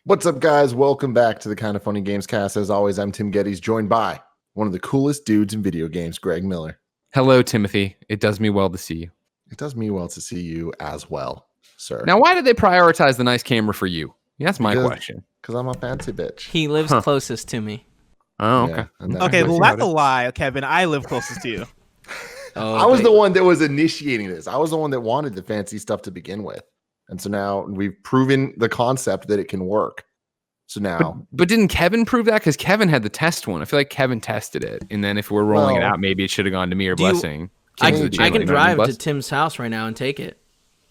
What's up, guys? Welcome back to the Kind of Funny Gamescast. As always, I'm Tim Gettys, joined by one of the coolest dudes in video games, Greg Miller. Hello, Timothy. It does me well to see you. It does me well to see you as well, sir. Now, why did they prioritize the nice camera for you? That's my question. Because I'm a fancy bitch. He lives closest to me. Oh, okay. Yeah, Okay, well, that's a lie, Kevin. I live closest to you. I was the one that was initiating this. I was the one that wanted the fancy stuff to begin with. And so now we've proven the concept that it can work. So now, but didn't Kevin prove that? Because Kevin had the test one. I feel like Kevin tested it, and then if we're rolling it out, maybe it should have gone to me or Blessing. I can drive to Tim's house right now and take it.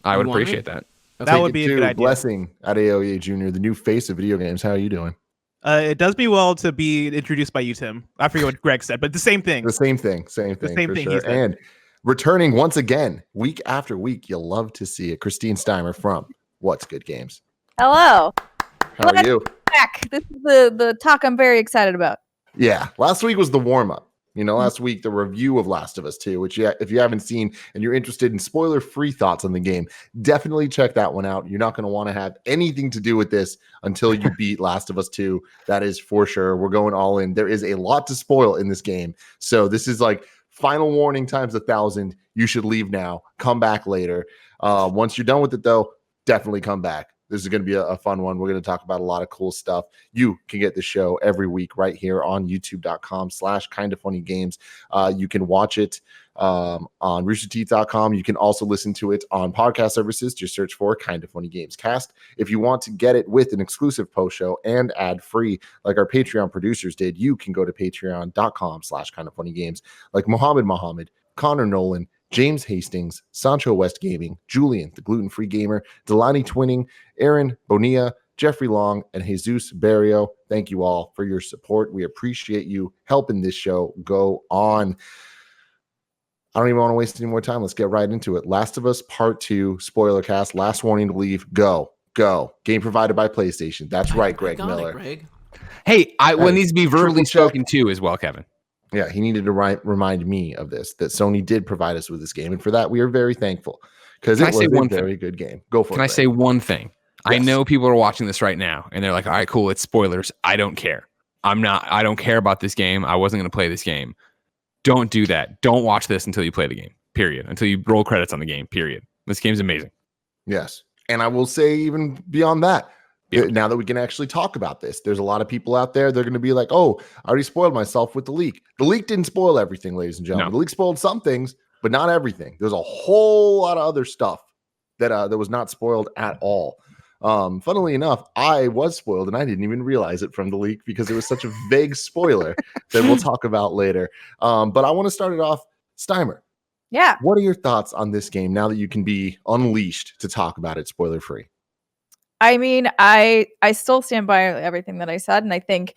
I would appreciate that. That would be a good idea. Blessing, Adeoye Jr., the new face of video games. How are you doing? It does me well to be introduced by you, Tim. I forget what Greg said, but the same thing. The same thing. Sure. And returning once again, week after week, you'll love to see it. Kristine Steimer from What's Good Games. Hello. How are you? Back. This is the talk I'm very excited about. Yeah. Last week was the warm-up. Last week, the review of Last of Us 2, which if you haven't seen and you're interested in spoiler-free thoughts on the game, definitely check that one out. You're not going to want to have anything to do with this until you beat Last of Us 2. That is for sure. We're going all in. There is a lot to spoil in this game. So this is like final warning times 1,000. You should leave now. Come back later. Once you're done with it, though, definitely come back. This is going to be a fun one. We're going to talk about a lot of cool stuff. You can get the show every week right here on youtube.com/kindoffunnygames. You can watch it on roosterteeth.com. You can also listen to it on podcast services. Just search for Kind of Funny Gamescast. If you want to get it with an exclusive post show and ad free, like our Patreon producers did, you can go to patreon.com/kindoffunnygames. Like Muhammad, Connor Nolan, James Hastings, Sancho West Gaming, Julian, the gluten-free gamer, Delaney Twinning, Aaron Bonilla, Jeffrey Long, and Jesus Barrio. Thank you all for your support. We appreciate you helping this show go on. I don't even want to waste any more time. Let's get right into it. Last of Us Part 2, Spoilercast, last warning to leave. Go. Game provided by PlayStation. That's right, Greg Miller. Greg. Hey, one needs to be verbally spoken to as well, Kevin. Yeah, he needed to remind me of this, that Sony did provide us with this game. And for that, we are very thankful because it was a very good game. Go for it. Can I say one thing? Yes. I know people are watching this right now and they're like, all right, cool. It's spoilers. I don't care. I don't care about this game. I wasn't going to play this game. Don't do that. Don't watch this until you play the game, period. Until you roll credits on the game, period. This game's amazing. Yes. And I will say even beyond that, now that we can actually talk about this, there's a lot of people out there, they're going to be like, oh, I already spoiled myself with the leak. The leak didn't spoil everything, ladies and gentlemen. No. The leak spoiled some things, but not everything. There's a whole lot of other stuff that was not spoiled at all. Funnily enough, I was spoiled and I didn't even realize it from the leak because it was such a vague spoiler that we'll talk about later. But I want to start it off. Steimer. Yeah. What are your thoughts on this game now that you can be unleashed to talk about it spoiler free? I mean, I still stand by everything that I said. And I think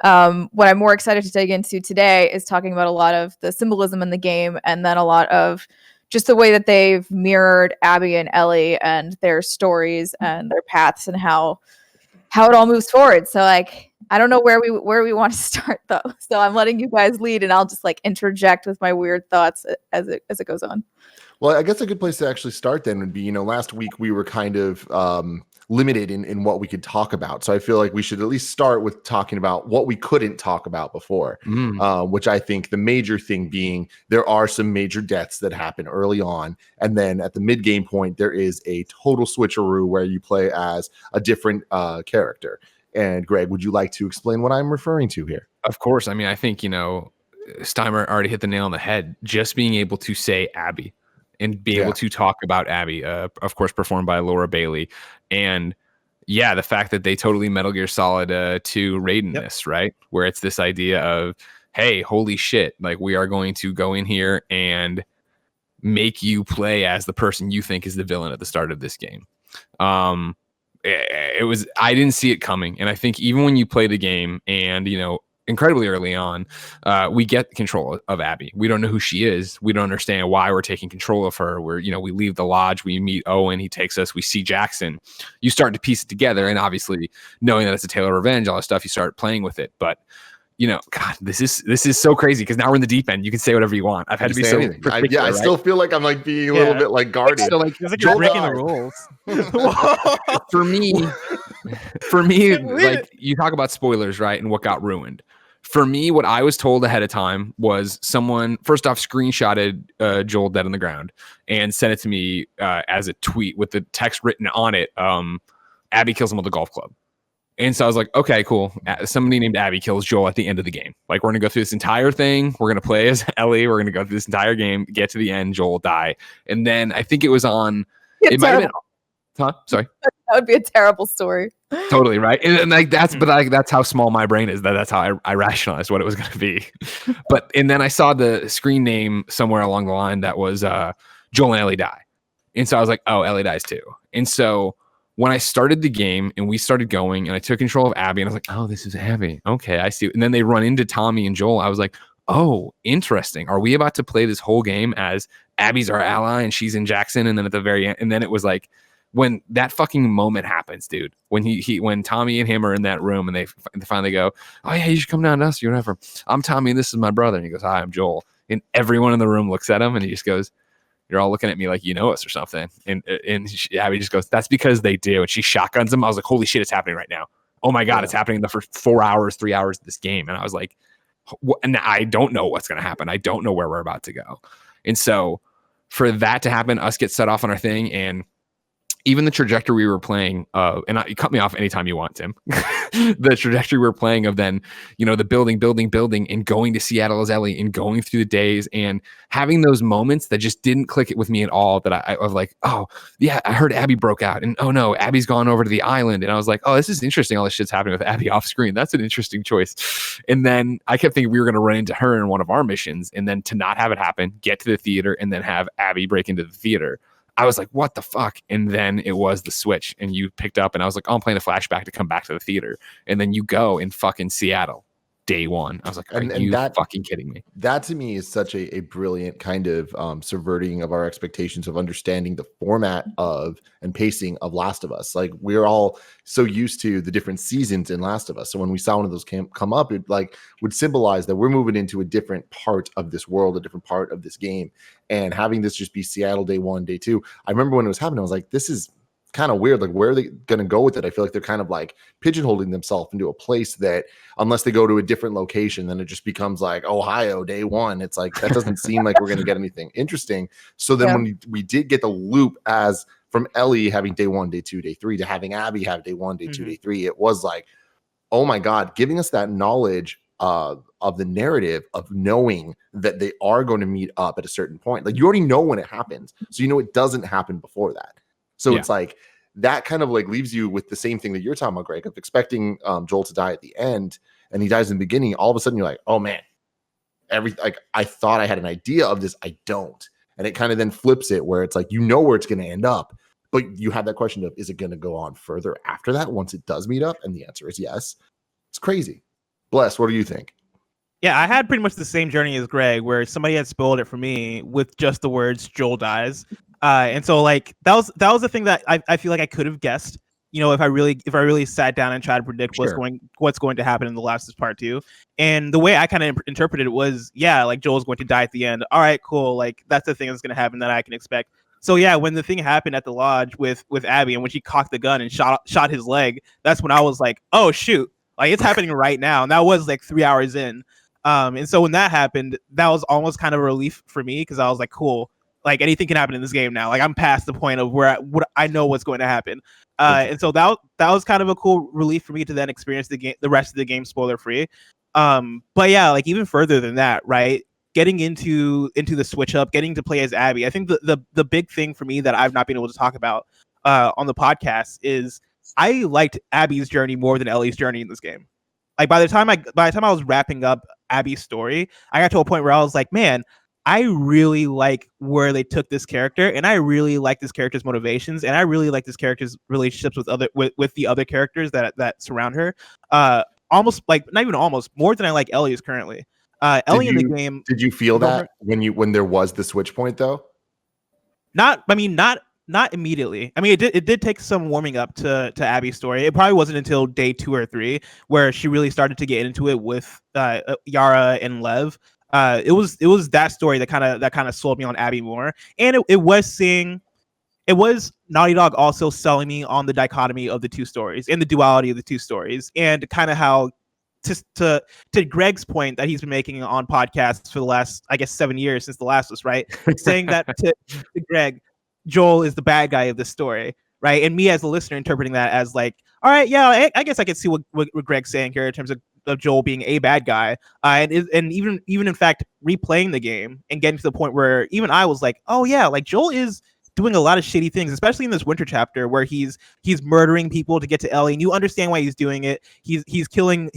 what I'm more excited to dig into today is talking about a lot of the symbolism in the game and then a lot of just the way that they've mirrored Abby and Ellie and their stories and their paths and how it all moves forward. So like, I don't know where we want to start though. So I'm letting you guys lead and I'll just like interject with my weird thoughts as it goes on. Well, I guess a good place to actually start then would be, last week we were kind of limited in what we could talk about. So I feel like we should at least start with talking about what we couldn't talk about before, which I think the major thing being there are some major deaths that happen early on. And then at the mid-game point, there is a total switcheroo where you play as a different character. And Greg, would you like to explain what I'm referring to here? Of course. I mean, I think, Steimer already hit the nail on the head. Just being able to say Abby and be able to talk about Abby, of course, performed by Laura Bailey. And yeah, the fact that they totally Metal Gear Solid 2 Raiden this, right? Where it's this idea of, hey, holy shit, like we are going to go in here and make you play as the person you think is the villain at the start of this game. I didn't see it coming. And I think even when you play the game and, incredibly early on, we get control of Abby. We don't know who she is. We don't understand why we're taking control of her. We leave the lodge, we meet Owen, he takes us, we see Jackson. You start to piece it together, and obviously knowing that it's a tale of revenge, all that stuff, you start playing with it. But God, this is so crazy because now we're in the deep end. You can say whatever you want. I've had to be so particular, I still feel like I'm like being a little bit like guarded. So like you're breaking the rules. For me, like you talk about spoilers, right? And what got ruined. For me, what I was told ahead of time was someone first off screenshotted Joel dead on the ground and sent it to me as a tweet with the text written on it. Abby kills him with a golf club. And so I was like, okay, cool. Somebody named Abby kills Joel at the end of the game. Like, we're going to go through this entire thing. We're going to play as Ellie. We're going to go through this entire game, get to the end, Joel will die. And then I think it was on... It might have been... Huh? Sorry. That would be a terrible story. Totally, right? And like that's that's how small my brain is. That's how I rationalized what it was going to be. And then I saw the screen name somewhere along the line that was Joel and Ellie die. And so I was like, oh, Ellie dies too. And so when I started the game and we started going and I took control of Abby and I was like, oh, this is Abby. Okay, I see. And then they run into Tommy and Joel. I was like, oh, interesting. Are we about to play this whole game as Abby's our ally and she's in Jackson? And then at the very end, and then it was like, when that fucking moment happens, dude, when when Tommy and him are in that room and they finally go, oh yeah, you should come down to us, whatever. I'm Tommy, this is my brother. And he goes, hi, I'm Joel. And everyone in the room looks at him and he just goes, you're all looking at me like you know us or something. And Abby just goes, that's because they do. And she shotguns him. I was like, holy shit, it's happening right now. Oh my God, It's happening in the first 3 hours of this game. And I was like, and I don't know what's going to happen. I don't know where we're about to go. And so for that to happen, us get set off on our thing, and even the trajectory we were playing, and you cut me off anytime you want, Tim. The trajectory we were playing of then, the building, and going to Seattle as Ellie, and going through the days, and having those moments that just didn't click it with me at all. That I was like, oh yeah, I heard Abby broke out, and oh no, Abby's gone over to the island, and I was like, oh, this is interesting. All this shit's happening with Abby off screen. That's an interesting choice. And then I kept thinking we were going to run into her in one of our missions, and then to not have it happen, get to the theater, and then have Abby break into the theater. I was like, what the fuck? And then it was the switch and you picked up and I was like, oh, I'm playing a flashback to come back to the theater. And then you go in fucking Seattle day one. I was like, are you fucking kidding me? That to me is such a brilliant kind of subverting of our expectations of understanding the format of and pacing of Last of Us. Like, we're all so used to the different seasons in Last of Us. So when we saw one of those come up, it like would symbolize that we're moving into a different part of this world, a different part of this game. And having this just be Seattle day one, day two. I remember when it was happening, I was like, this is kind of weird. Like, where are they going to go with it? I feel like they're kind of like pigeonholing themselves into a place that unless they go to a different location, then it just becomes like Ohio day one. It's like, that doesn't seem like we're going to get anything interesting. So then when we did get the loop as from Ellie having day one, day two, day three, to having Abby have day one, day two, day three, it was like, oh my God, giving us that knowledge of the narrative of knowing that they are going to meet up at a certain point. Like, you already know when it happens. So it doesn't happen before that. So it's like that kind of like leaves you with the same thing that you're talking about, Greg, of expecting Joel to die at the end, and he dies in the beginning. All of a sudden you're like, oh man, I thought I had an idea of this. I don't. And it kind of then flips it where it's like, where it's going to end up, but you have that question of, is it going to go on further after that once it does meet up? And the answer is yes. It's crazy. Bless, what do you think? Yeah, I had pretty much the same journey as Greg, where somebody had spoiled it for me with just the words Joel dies. And so like that was the thing that I feel like I could have guessed, if I really sat down and tried to predict what's going to happen in The Last of Us Part 2. And the way I kind of interpreted it was, yeah, like Joel's going to die at the end. All right, cool. Like, that's the thing that's going to happen that I can expect. So yeah, when the thing happened at the lodge with Abby, and when she cocked the gun and shot his leg, that's when I was like, oh shoot, like it's happening right now. And that was like 3 hours in. And so when that happened, that was almost kind of a relief for me, because I was like, cool, like anything can happen in this game now. Like, I'm past the point of where I know what's going to happen. And so that was kind of a cool relief for me to then experience the rest of the game spoiler free. But yeah, like even further than that, right? Getting into the switch up, getting to play as Abby. I think the big thing for me that I've not been able to talk about on the podcast is I liked Abby's journey more than Ellie's journey in this game. Like by the time I was wrapping up Abby's story, I got to a point where I was like, man, I really like where they took this character, and I really like this character's motivations, and I really like this character's relationships with the other characters that surround her. Almost like not even almost more than I like Ellie's currently. Ellie in the game. Did you feel that when there was the switch point though? Not not immediately. I mean, it did take some warming up to Abby's story. It probably wasn't until day 2 or 3 where she really started to get into it with Yara and Lev. It was that story that kind of sold me on Abby more, and it was Naughty Dog also selling me on the dichotomy of the two stories and the duality of the two stories, and kind of how to Greg's point that he's been making on podcasts for the last, I guess, 7 years since The Last of Us, right? Saying that to Greg, Joel is the bad guy of this story, right? And me as a listener interpreting that as like, all right, yeah, I guess I can see what Greg's saying here in terms of Joel being a bad guy, and even in fact replaying the game and getting to the point where even I was like, oh yeah, like Joel is doing a lot of shitty things, especially in this winter chapter where he's murdering people to get to Ellie, and you understand why he's doing it. He's killing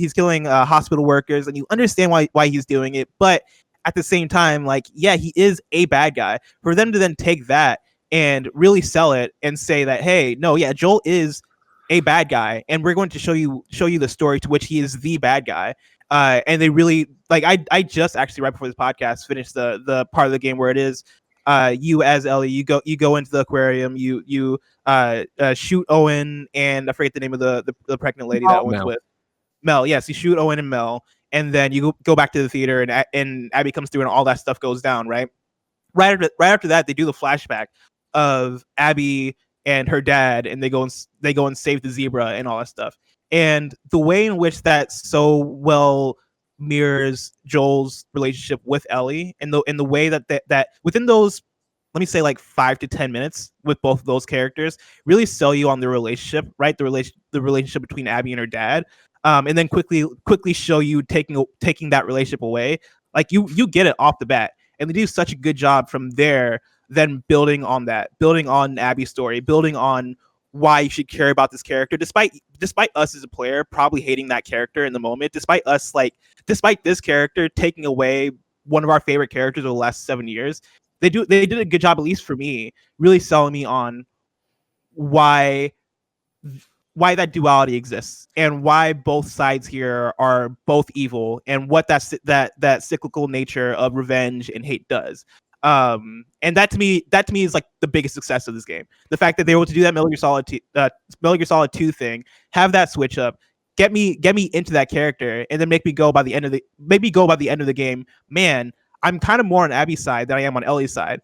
hospital workers, and you understand why he's doing it. But at the same time, like, yeah, he is a bad guy. For them to then take that and really sell it and say that, hey, no, yeah, Joel is a bad guy, and we're going to show you the story to which he is the bad guy. And they really, like, I just actually right before this podcast finished the part of the game where it is you as Ellie, you go into the aquarium, you shoot Owen, and I forget the name of the pregnant lady that Owen's with. Mel, yes, you shoot Owen and Mel, and then you go back to the theater, and Abby comes through, and all that stuff goes down, right? Right after that, they do the flashback of Abby and her dad, and they go and save the zebra and all that stuff. And the way in which that so well mirrors Joel's relationship with Ellie, and the way that within those, let me say, like 5 to 10 minutes with both of those characters really sell you on the relationship, right? The relationship between Abby and her dad, and then quickly show you taking that relationship away. Like you get it off the bat, and they do such a good job from there. Then building on Abby's story, building on why you should care about this character, despite us as a player probably hating that character in the moment, despite this character taking away one of our favorite characters of the last 7 years. They did a good job, at least for me, really selling me on why that duality exists and why both sides here are both evil, and what that cyclical nature of revenge and hate does. And that to me is like the biggest success of this game. The fact that they were able to do that Metal Gear Solid 2 thing, have that switch up, get me into that character, and then make me go by the end of the game, man, I'm kind of more on Abby's side than I am on Ellie's side.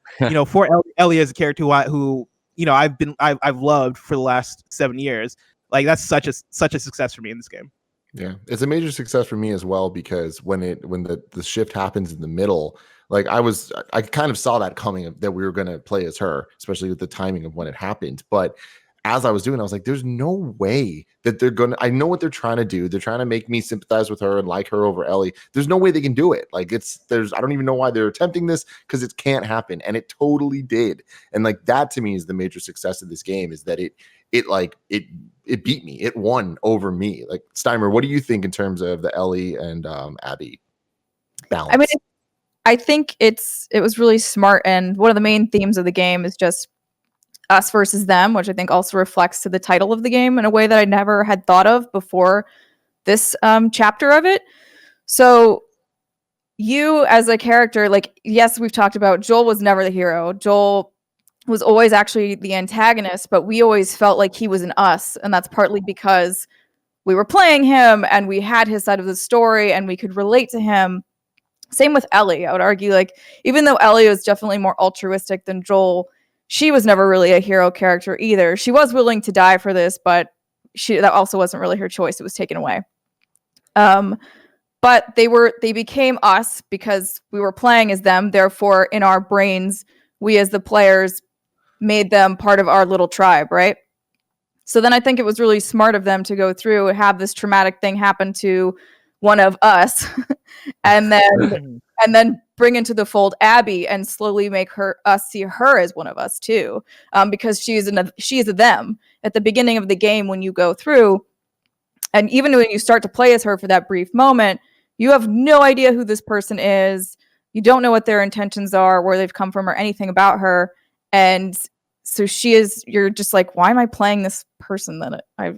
For Ellie as a character who I've loved for the last 7 years. Like, that's such a success for me in this game. Yeah, it's a major success for me as well, because when the shift happens in the middle, like I kind of saw that coming, that we were going to play as her, especially with the timing of when it happened. But as I was doing, I was like, there's no way that they're going to, I know what they're trying to do. They're trying to make me sympathize with her and like her over Ellie. There's no way they can do it. Like I don't even know why they're attempting this, because it can't happen. And it totally did. And like that to me is the major success of this game, is that it beat me. It won over me. Like, Steimer, what do you think in terms of the Ellie and Abby balance? I mean, I think it was really smart, and one of the main themes of the game is just us versus them, which I think also reflects to the title of the game in a way that I never had thought of before this chapter of it. So you as a character, like, yes, we've talked about Joel was never the hero. Joel was always actually the antagonist, but we always felt like he was an us, and that's partly because we were playing him and we had his side of the story and we could relate to him. Same with Ellie. I would argue, like, even though Ellie was definitely more altruistic than Joel, she was never really a hero character either. She was willing to die for this, but that also wasn't really her choice. It was taken away. But they became us because we were playing as them. Therefore, in our brains, we as the players made them part of our little tribe, right? So then I think it was really smart of them to go through and have this traumatic thing happen to one of us and then bring into the fold Abby and slowly make us see her as one of us too, because she is a them. At the beginning of the game, when you go through, and even when you start to play as her for that brief moment, you have no idea who this person is. You don't know what their intentions are, where they've come from, or anything about her. And so you're just like, why am I playing this person that I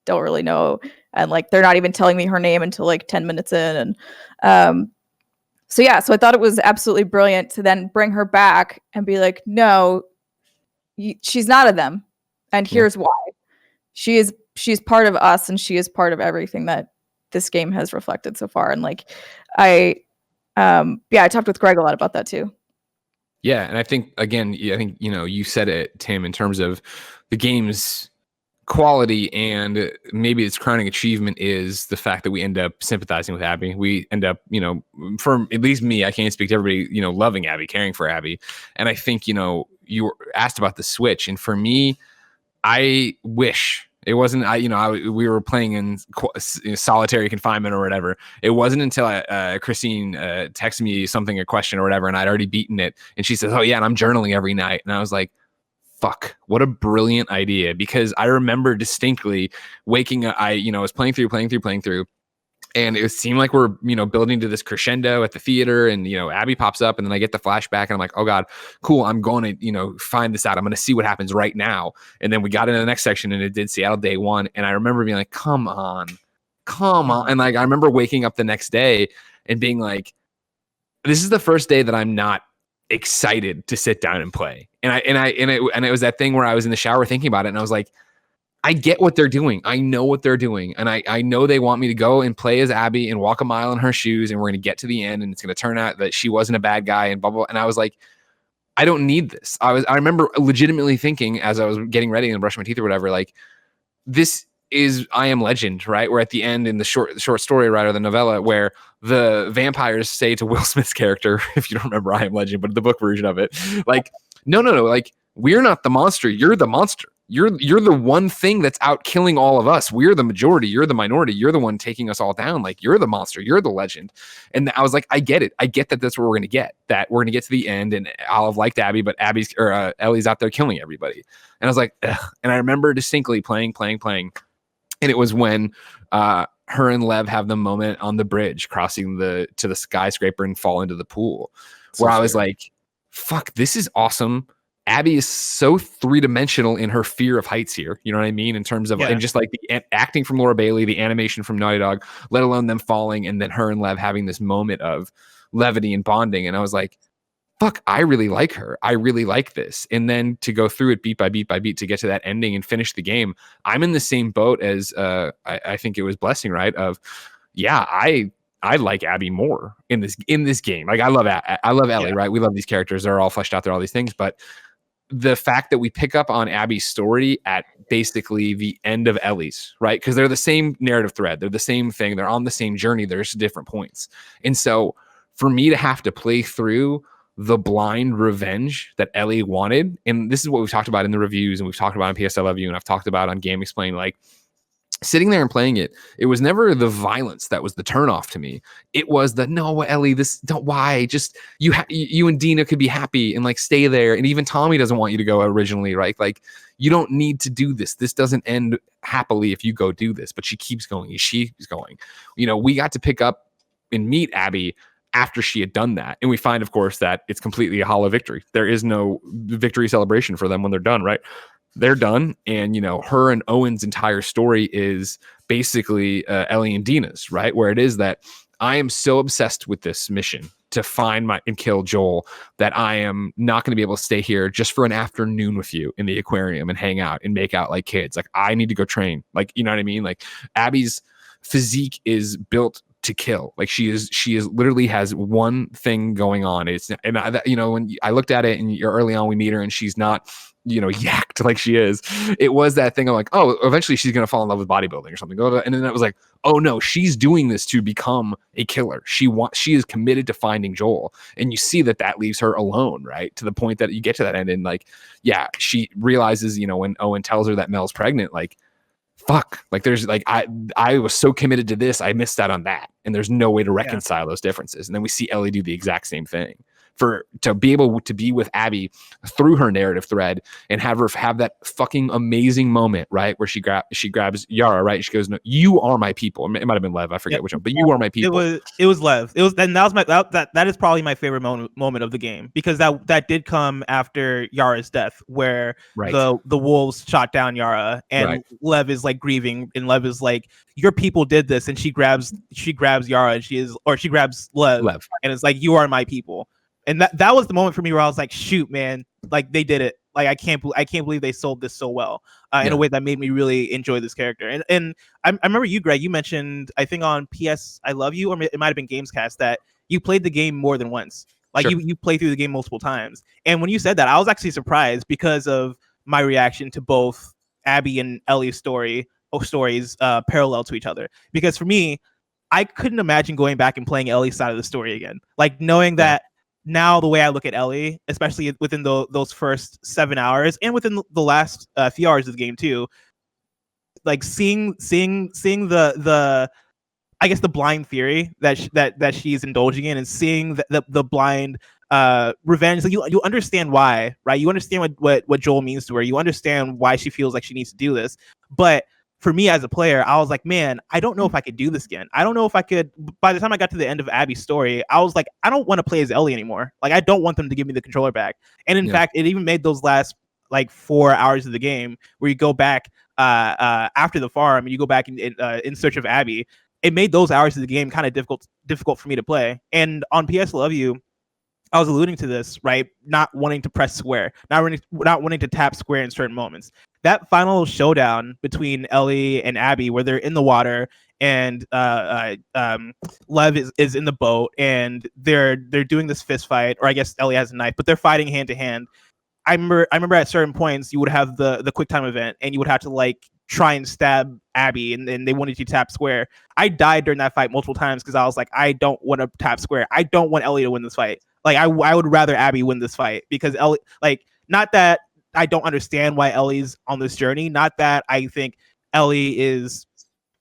don't really know? And like, they're not even telling me her name until like 10 minutes in. And so I thought it was absolutely brilliant to then bring her back and be like, no, she's not of them, and here's why. She's part of us, and she is part of everything that this game has reflected so far. And like, I talked with Greg a lot about that too. Yeah, and I think you said it, Tim, in terms of the game's quality, and maybe its crowning achievement is the fact that we end up sympathizing with Abby. We end up, for at least me, I can't speak to everybody, loving Abby, caring for Abby. And I think, you were asked about the Switch, and for me, I wish it wasn't. We were playing in solitary confinement or whatever. It wasn't until Kristine texted me a question or whatever, and I'd already beaten it, and she says, "Oh yeah, and I'm journaling every night," and I was like, fuck, what a brilliant idea. Because I remember distinctly waking up, I was playing through, and it seemed like we're, building to this crescendo at the theater, and, Abby pops up, and then I get the flashback, and I'm like, oh God, cool. I'm going to, find this out. I'm going to see what happens right now. And then we got into the next section, and it did Seattle Day 1. And I remember being like, come on. And like, I remember waking up the next day and being like, this is the first day that I'm not excited to sit down and play. And it was that thing where I was in the shower thinking about it, and I was like, I get what they're doing. I know what they're doing. And I know they want me to go and play as Abby and walk a mile in her shoes, and we're going to get to the end, and it's going to turn out that she wasn't a bad guy and blah, blah, blah. And I was like, I don't need this. I remember legitimately thinking as I was getting ready and brushing my teeth or whatever, like, this is I Am Legend, right? Where at the end in the short story, right, or the novella, where the vampires say to Will Smith's character, if you don't remember I Am Legend, but the book version of it, like, no, like, we're not the monster. You're the monster. You're the one thing that's out killing all of us. We're the majority. You're the minority. You're the one taking us all down. Like, you're the monster. You're the legend. And I was like, I get it. I get that that's what we're going to get. That we're going to get to the end, and I'll have liked Abby, but Ellie's out there killing everybody. And I was like, ugh. And I remember distinctly playing. And it was when her and Lev have the moment on the bridge crossing to the skyscraper and fall into the pool, where I was like, fuck, this is awesome. Abby is so three-dimensional in her fear of heights here. You know what I mean? In terms of, and just like the acting from Laura Bailey, the animation from Naughty Dog, let alone them falling, and then her and Lev having this moment of levity and bonding. And I was like, fuck, I really like her. I really like this. And then to go through it beat by beat by beat to get to that ending and finish the game, I'm in the same boat as I think it was Blessing, right? Of, yeah, I like Abby more in this game. Like, I love Ellie, right? We love these characters. They're all fleshed out. They're all these things. But the fact that we pick up on Abby's story at basically the end of Ellie's, right? Because they're the same narrative thread. They're the same thing. They're on the same journey. There's different points. And so for me to have to play through the blind revenge that Ellie wanted, and this is what we've talked about in the reviews, and we've talked about on PS I Love You, and I've talked about on Game Explain, like, sitting there and playing it was never the violence that was the turnoff to me. It was the, no, Ellie, why? Just you and Dina could be happy and like stay there. And even Tommy doesn't want you to go originally, right? Like, you don't need to do this. This doesn't end happily if you go do this, but she keeps going. She's going. We got to pick up and meet Abby after she had done that. And we find, of course, that it's completely a hollow victory. There is no victory celebration for them when they're done, right? They're done. And, her and Owen's entire story is basically Ellie and Dina's, right? Where it is that I am so obsessed with this mission to find and kill Joel that I am not going to be able to stay here just for an afternoon with you in the aquarium and hang out and make out like kids. Like, I need to go train. Like, you know what I mean? Like, Abby's physique is built to kill. Like, she is literally has one thing going on. When I looked at it and early on we meet her and she's not, yacked like she is. It was that thing of like, oh, eventually she's going to fall in love with bodybuilding or something. And then it was like, oh no, she's doing this to become a killer. She is committed to finding Joel. And you see that leaves her alone, right? To the point that you get to that end and like, yeah, she realizes, when Owen tells her that Mel's pregnant, like, fuck, like, there's like, I was so committed to this, I missed out on that, and there's no way to reconcile those differences. And then we see Ellie do the exact same thing. To be able to be with Abby through her narrative thread and have her have that fucking amazing moment, right, where she grabs Yara, right, and she goes, "No, you are my people." It might have been Lev, I forget which one, but you are my people. It was Lev. That is probably my favorite moment of the game, because that did come after Yara's death, where the wolves shot down Yara, and Lev is like grieving, and Lev is like, your people did this, and she grabs Yara, and she grabs Lev, and it's like, you are my people. And that was the moment for me where I was like, shoot, man, like, they did it. Like I can't believe they sold this so well in a way that made me really enjoy this character. And I remember you, Greg, you mentioned, I think on PS I Love You, or it might have been Gamescast, that you played the game more than once. Like you play through the game multiple times. And when you said that, I was actually surprised because of my reaction to both Abby and Ellie's stories parallel to each other. Because for me, I couldn't imagine going back and playing Ellie's side of the story again. Like knowing that now the way I look at Ellie, especially within those first 7 hours and within the last few hours of the game too, like seeing the I guess the blind theory that she's indulging in, and seeing the blind revenge. Like you understand why, right? You understand what Joel means to her. You understand why she feels like she needs to do this. But for me as a player, I was like, man, I don't know if I could do this again. I don't know if I could. By the time I got to the end of Abby's story, I was like, I don't want to play as Ellie anymore. Like, I don't want them to give me the controller back. And in fact, it even made those last like 4 hours of the game where you go back after the farm and you go back in search of Abby. It made those hours of the game kind of difficult for me to play. And on PS Love You, I was alluding to this, right? Not wanting to press square, not wanting to tap square in certain moments. That final showdown between Ellie and Abby, where they're in the water and Lev is in the boat, and they're doing this fist fight, or I guess Ellie has a knife, but they're fighting hand to hand. I remember at certain points you would have the quick time event, and you would have to like try and stab Abby, and they wanted you to tap square. I died during that fight multiple times because I was like, I don't want to tap square. I don't want Ellie to win this fight. Like I would rather Abby win this fight, because Ellie, like, not that I don't understand why Ellie's on this journey, not that I think Ellie is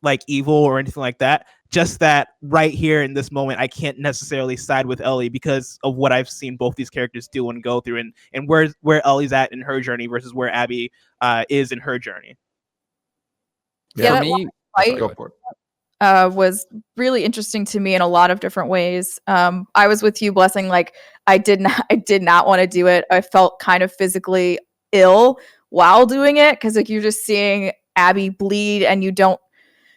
like evil or anything like that, just that right here in this moment I can't necessarily side with Ellie because of what I've seen both these characters do and go through, and where Ellie's at in her journey versus where Abby is in her journey. Yeah, for me, fight Go for it. was really interesting to me in a lot of different ways. I was with you, Blessing. Like I did not want to do it. I felt kind of physically ill while doing it, because like you're just seeing Abby bleed, and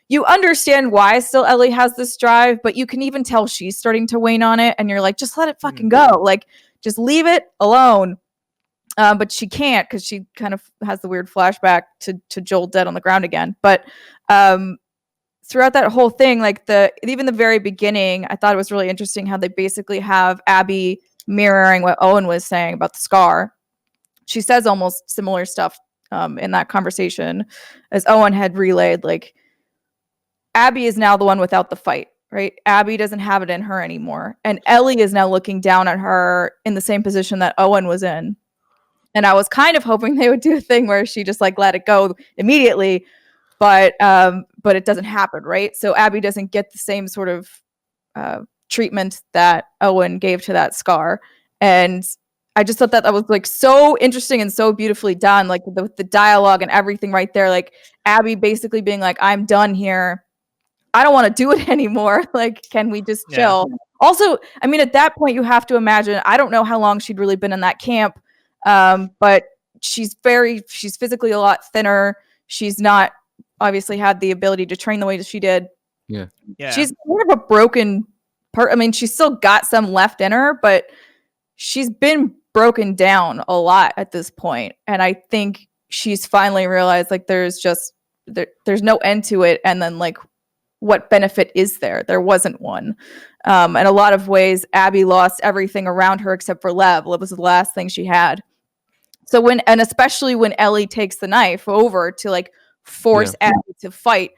you understand why still Ellie has this drive, but you can even tell she's starting to wane on it, and you're like, just let it fucking go. Like just leave it alone. But she can't, because she kind of has the weird flashback to Joel dead on the ground again. But throughout that whole thing, like even the very beginning, I thought it was really interesting how they basically have Abby mirroring what Owen was saying about the scar. She says almost similar stuff in that conversation as Owen had relayed. Like Abby is now the one without the fight, right? Abby doesn't have it in her anymore. And Ellie is now looking down at her in the same position that Owen was in. And I was kind of hoping they would do a thing where she just like let it go immediately, but it doesn't happen, right? So Abby doesn't get the same sort of treatment that Owen gave to that scar. And I just thought that was like so interesting and so beautifully done, like the dialogue and everything right there. Like Abby basically being like, I'm done here. I don't want to do it anymore. Like, can we just chill? Also, I mean, at that point, you have to imagine, I don't know how long she'd really been in that camp. But she's physically a lot thinner. She's not obviously had the ability to train the way that she did. Yeah. She's kind of a broken part. I mean, she's still got some left in her, but she's been broken down a lot at this point. And I think she's finally realized like there's no end to it. And then like, what benefit is there? There wasn't one. In a lot of ways, Abby lost everything around her except for Lev. Lev was the last thing she had. So especially when Ellie takes the knife over to like force Abby to fight,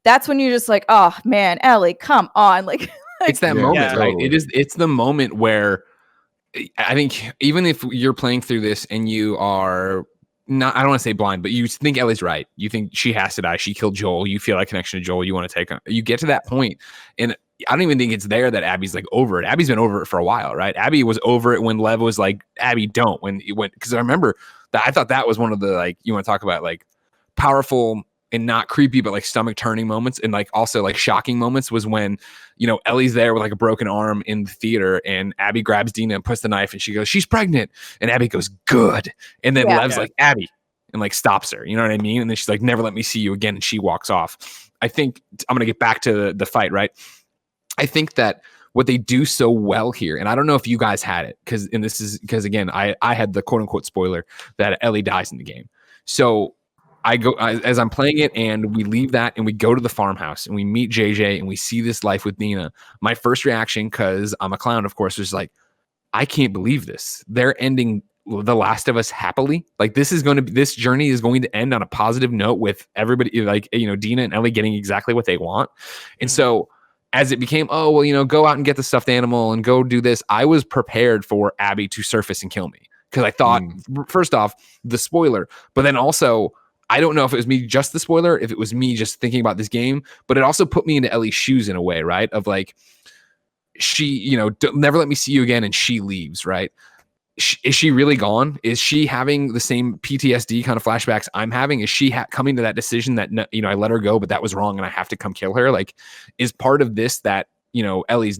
that's when you're just like, oh man, Ellie, come on. Like it's that moment, right? Totally. It's the moment where I think even if you're playing through this and you are not, I don't want to say blind, but you think Ellie's right. You think she has to die. She killed Joel. You feel that connection to Joel. You want to take him. You get to that point, and I don't even think it's there that Abby's like over it. Abby's been over it for a while, right? Abby was over it when Lev was like, Abby, don't. When it went, because I remember that I thought that was one of the like, you want to talk about like powerful and not creepy, but like stomach turning moments, and like also like shocking moments, was when, you know, Ellie's there with like a broken arm in the theater, and Abby grabs Dina and puts the knife, and she goes, she's pregnant, and Abby goes, good, and then Lev's like, Abby, and like stops her, you know what I mean? And then she's like, never let me see you again, and she walks off. I think I'm gonna get back to the fight, right? I think that what they do so well here, and I don't know if you guys had it, because again, I had the quote unquote spoiler that Ellie dies in the game. So as I'm playing it, and we leave that and we go to the farmhouse and we meet JJ and we see this life with Dina. My first reaction, because I'm a clown, of course, was like, I can't believe this. They're ending The Last of Us happily. Like, this journey is going to end on a positive note with everybody, like, Dina and Ellie getting exactly what they want. And so as it became, oh, well, go out and get the stuffed animal and go do this, I was prepared for Abby to surface and kill me. Because I thought, first off, the spoiler, but then also, I don't know if it was me, just the spoiler, if it was me just thinking about this game, but it also put me into Ellie's shoes in a way, right? Of like, she, never let me see you again, and she leaves, right? Is she really gone? Is she having the same PTSD kind of flashbacks I'm having? Is she coming to that decision that, I let her go, but that was wrong and I have to come kill her? Like, is part of this that, Ellie's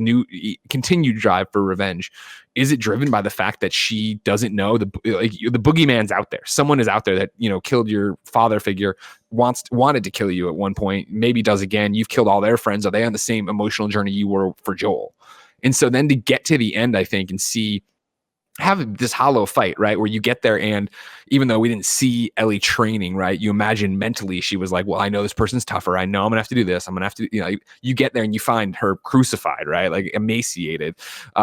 continued drive for revenge, is it driven by the fact that she doesn't know the boogeyman's out there? Someone is out there that, killed your father figure, wanted to kill you at one point, maybe does again. You've killed all their friends. Are they on the same emotional journey you were for Joel? And so then to get to the end, I think, and have this hollow fight, right? Where you get there, and even though we didn't see Ellie training, right? You imagine mentally she was like, well, I know this person's tougher. I know I'm gonna have to do this. I'm gonna have to, you get there and you find her crucified, right? Like emaciated.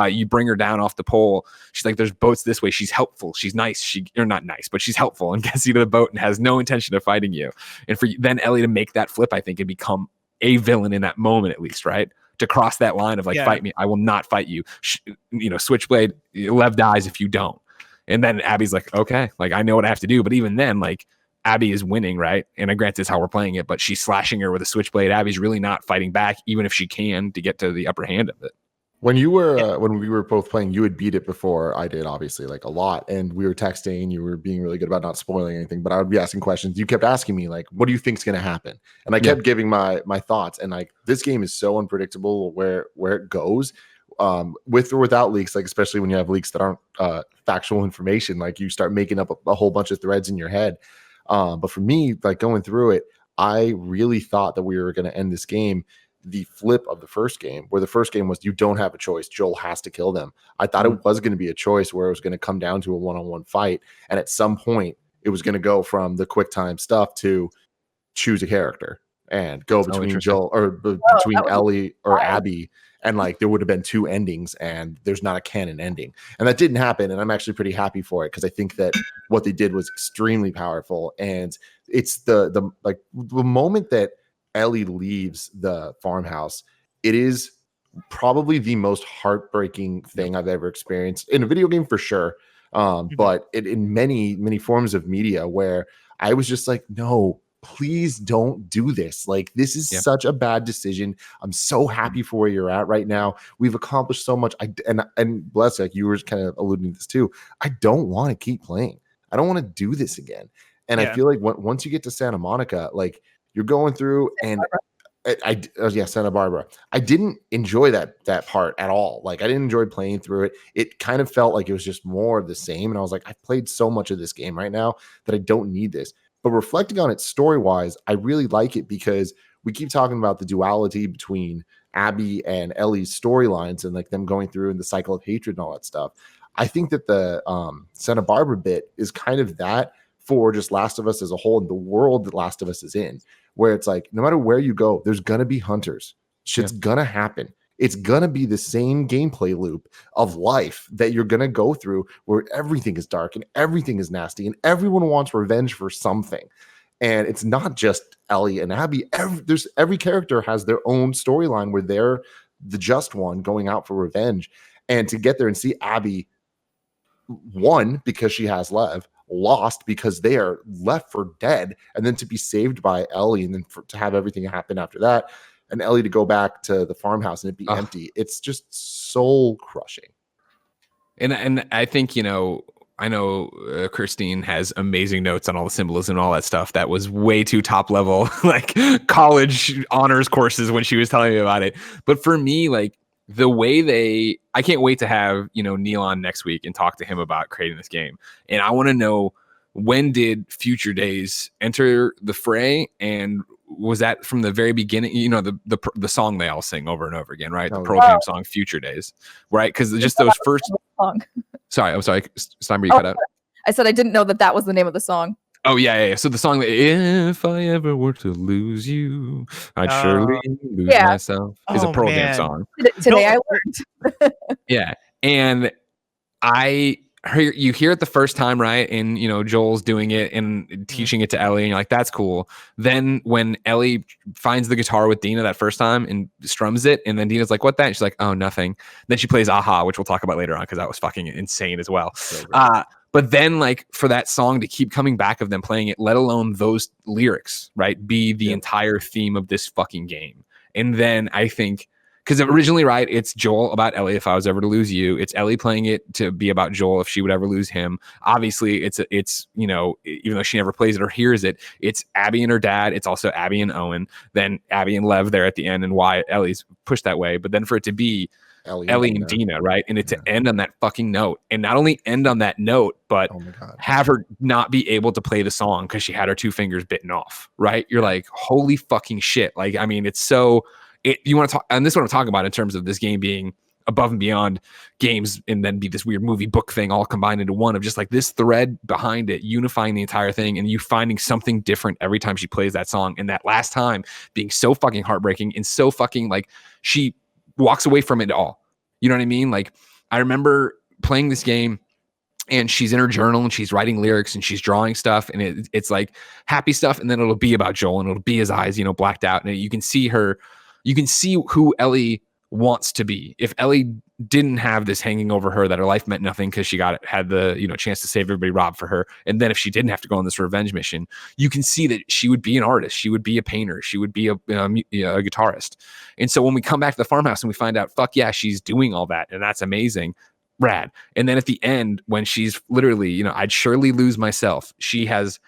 You bring her down off the pole. She's like, there's boats this way. She's helpful. She's nice. Or not nice, but she's helpful and gets you to the boat and has no intention of fighting you. And for then Ellie to make that flip, I think, and become a villain in that moment, at least, right? To cross that line of like, fight me, I will not fight you. Switchblade, Lev dies if you don't. And then Abby's like, okay, like I know what I have to do. But even then, like, Abby is winning, right? And I grant this how we're playing it, but she's slashing her with a switchblade. Abby's really not fighting back, even if she can, to get to the upper hand of it. When you were when we were both playing, you had beat it before I did, obviously, like a lot. And we were texting, you were being really good about not spoiling anything, but I would be asking questions. You kept asking me, like, what do you think's gonna happen? And I kept giving my thoughts. And like, this game is so unpredictable where it goes, with or without leaks, like especially when you have leaks that aren't factual information, like you start making up a whole bunch of threads in your head. But for me, like going through it, I really thought that we were gonna end this game the flip of the first game, where the first game was you don't have a choice. Joel has to kill them. I thought it was going to be a choice where it was going to come down to a one-on-one fight. And at some point it was going to go from the quick time stuff to choose a character and go between Joel or between Ellie or Abby. And like, there would have been two endings and there's not a canon ending. And that didn't happen. And I'm actually pretty happy for it, because I think that what they did was extremely powerful. And it's the moment that Ellie leaves the farmhouse, it is probably the most heartbreaking thing I've ever experienced in a video game, for sure. But in many forms of media, where I was just like, no, please don't do this. Like, this is such a bad decision. I'm so happy for where you're at right now. We've accomplished so much. And bless, like you were kind of alluding to this too, I don't want to keep playing. I don't want to do this again. And I feel like once you get to Santa Monica, like, you're going through, and Santa Barbara. I didn't enjoy that part at all. Like, I didn't enjoy playing through it. It kind of felt like it was just more of the same. And I was like, I've played so much of this game right now that I don't need this. But reflecting on it story-wise, I really like it, because we keep talking about the duality between Abby and Ellie's storylines and like them going through and the cycle of hatred and all that stuff. I think that the Santa Barbara bit is kind of that for just Last of Us as a whole, and the world that Last of Us is in, where it's like, no matter where you go, there's gonna be hunters. Shit's gonna happen. It's gonna be the same gameplay loop of life that you're gonna go through, where everything is dark and everything is nasty and everyone wants revenge for something. And it's not just Ellie and Abby. Every character has their own storyline where they're the just one going out for revenge. And to get there and see Abby won because she has Lev, lost because they are left for dead, and then to be saved by Ellie, and then to have everything happen after that, and Ellie to go back to the farmhouse and it be empty. It's just soul crushing. And I think, I know Kristine has amazing notes on all the symbolism and all that stuff. That was way too top level, like college honors courses when she was telling me about it. But for me, like, the way I can't wait to have, Neil on next week and talk to him about creating this game. And I want to know, when did Future Days enter the fray, and was that from the very beginning, you know, the song they all sing over and over again, right? The Oh, Pearl yeah. Jam song Future Days, right? Because just those first Song. sorry, I'm sorry, Steimer, you cut out. I said I didn't know that was the name of the song. Oh yeah. So the song, if I ever were to lose you, I'd surely lose myself, is a Pearl Jam song. Today I learned. Yeah, and you hear it the first time, right? And you know, Joel's doing it and teaching it to Ellie, and you're like, that's cool. Then when Ellie finds the guitar with Dina that first time and strums it, and then Dina's like, what that? And she's like, oh, nothing. Then she plays Aha, which we'll talk about later on because that was fucking insane as well. So but then, like, for that song to keep coming back of them playing it, let alone those lyrics, right, be the entire theme of this fucking game. And then I think, because originally, right, it's Joel about Ellie, if I was ever to lose you. It's Ellie playing it to be about Joel if she would ever lose him. Obviously, it's you know, even though she never plays it or hears it, it's Abby and her dad. It's also Abby and Owen. Then Abby and Lev there at the end, and why Ellie's pushed that way. But then for it to be Ellie and Dina, right? And it to end on that fucking note. And not only end on that note, but have her not be able to play the song because she had her 2 fingers bitten off, right? You're like, holy fucking shit. Like, I mean, it's so... you want to talk, and this is what I'm talking about in terms of this game being above and beyond games and then be this weird movie book thing all combined into one, of just like this thread behind it, unifying the entire thing, and you finding something different every time she plays that song. And that last time being so fucking heartbreaking and so fucking like she walks away from it all. You know what I mean? Like, I remember playing this game and she's in her journal and she's writing lyrics and she's drawing stuff, and it's like happy stuff, and then it'll be about Joel and it'll be his eyes, you know, blacked out, and you can see her. You can see who Ellie wants to be. If Ellie didn't have this hanging over her that her life meant nothing because she had the, you know, chance to save everybody robbed for her, and then if she didn't have to go on this revenge mission, you can see that she would be an artist, she would be a painter, she would be a guitarist. And so when we come back to the farmhouse and we find out, fuck yeah, she's doing all that, and that's amazing, rad. And then at the end, when she's literally, you know, I'd surely lose myself, she has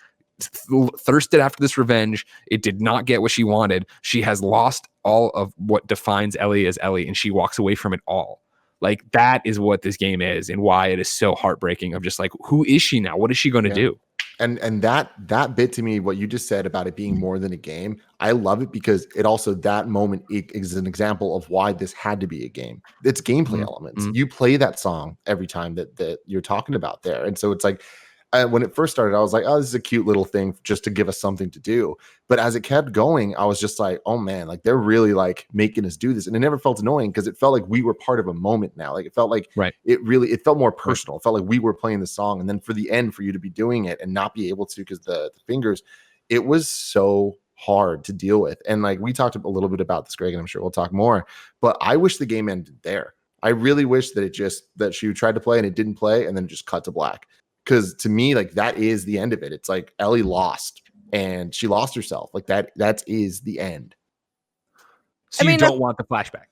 thirsted after this revenge. It did not get what she wanted. She has lost all of what defines Ellie as Ellie, and she walks away from it all. Like, that is what this game is, and why it is so heartbreaking, of just like, who is she now? What is she going to do? And that bit to me, what you just said about it being more than a game, I love it, because it also, that moment is an example of why this had to be a game. It's gameplay elements. You play that song every time that you're talking about there. And so it's like, when it first started, I was like, oh, this is a cute little thing just to give us something to do. But as it kept going, I was just like, oh man, like they're really like making us do this. And it never felt annoying, because it felt like we were part of a moment now. Like, it felt like it felt more personal. It felt like we were playing the song. And then for the end, for you to be doing it and not be able to, because the fingers, it was so hard to deal with. And like, we talked a little bit about this, Greg, and I'm sure we'll talk more, but I wish the game ended there. I really wish that that she tried to play and it didn't play, and then just cut to black. Because to me, like, that is the end of it. It's like Ellie lost, and she lost herself. Like, that is the end. So you don't want the flashback.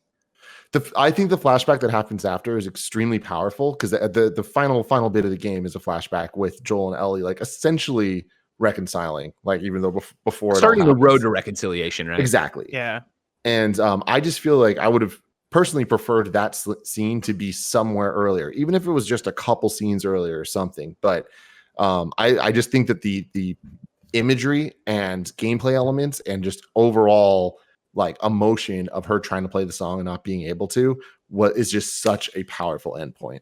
I think the flashback that happens after is extremely powerful, because the final bit of the game is a flashback with Joel and Ellie, like, essentially reconciling. Like, even though before starting the road to reconciliation, right? Exactly. Yeah. And I just feel like I would have personally preferred that scene to be somewhere earlier, even if it was just a couple scenes earlier or something. But I just think that the imagery and gameplay elements and just overall like emotion of her trying to play the song and not being able to, what is just such a powerful endpoint.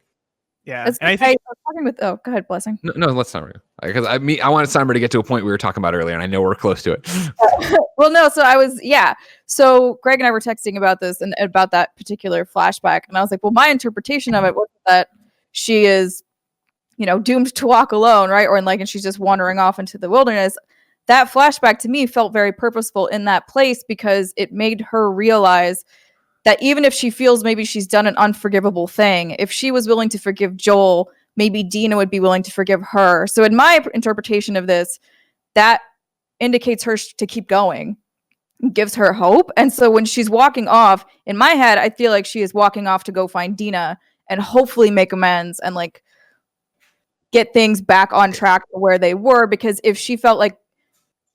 Yeah, and I was talking with. Oh, go ahead, Blessing. No, let's not. Because I wanted Steimer to get to a point we were talking about earlier, and I know we're close to it. Well, no. So So Greg and I were texting about this and about that particular flashback, and I was like, well, my interpretation of it was that she is, you know, doomed to walk alone, right? And she's just wandering off into the wilderness. That flashback to me felt very purposeful in that place, because it made her realize that even if she feels maybe she's done an unforgivable thing, if she was willing to forgive Joel, maybe Dina would be willing to forgive her. So in my interpretation of this, that indicates her to keep going, gives her hope. And so when she's walking off, in my head, I feel like she is walking off to go find Dina and hopefully make amends and like get things back on track to where they were. Because if she felt like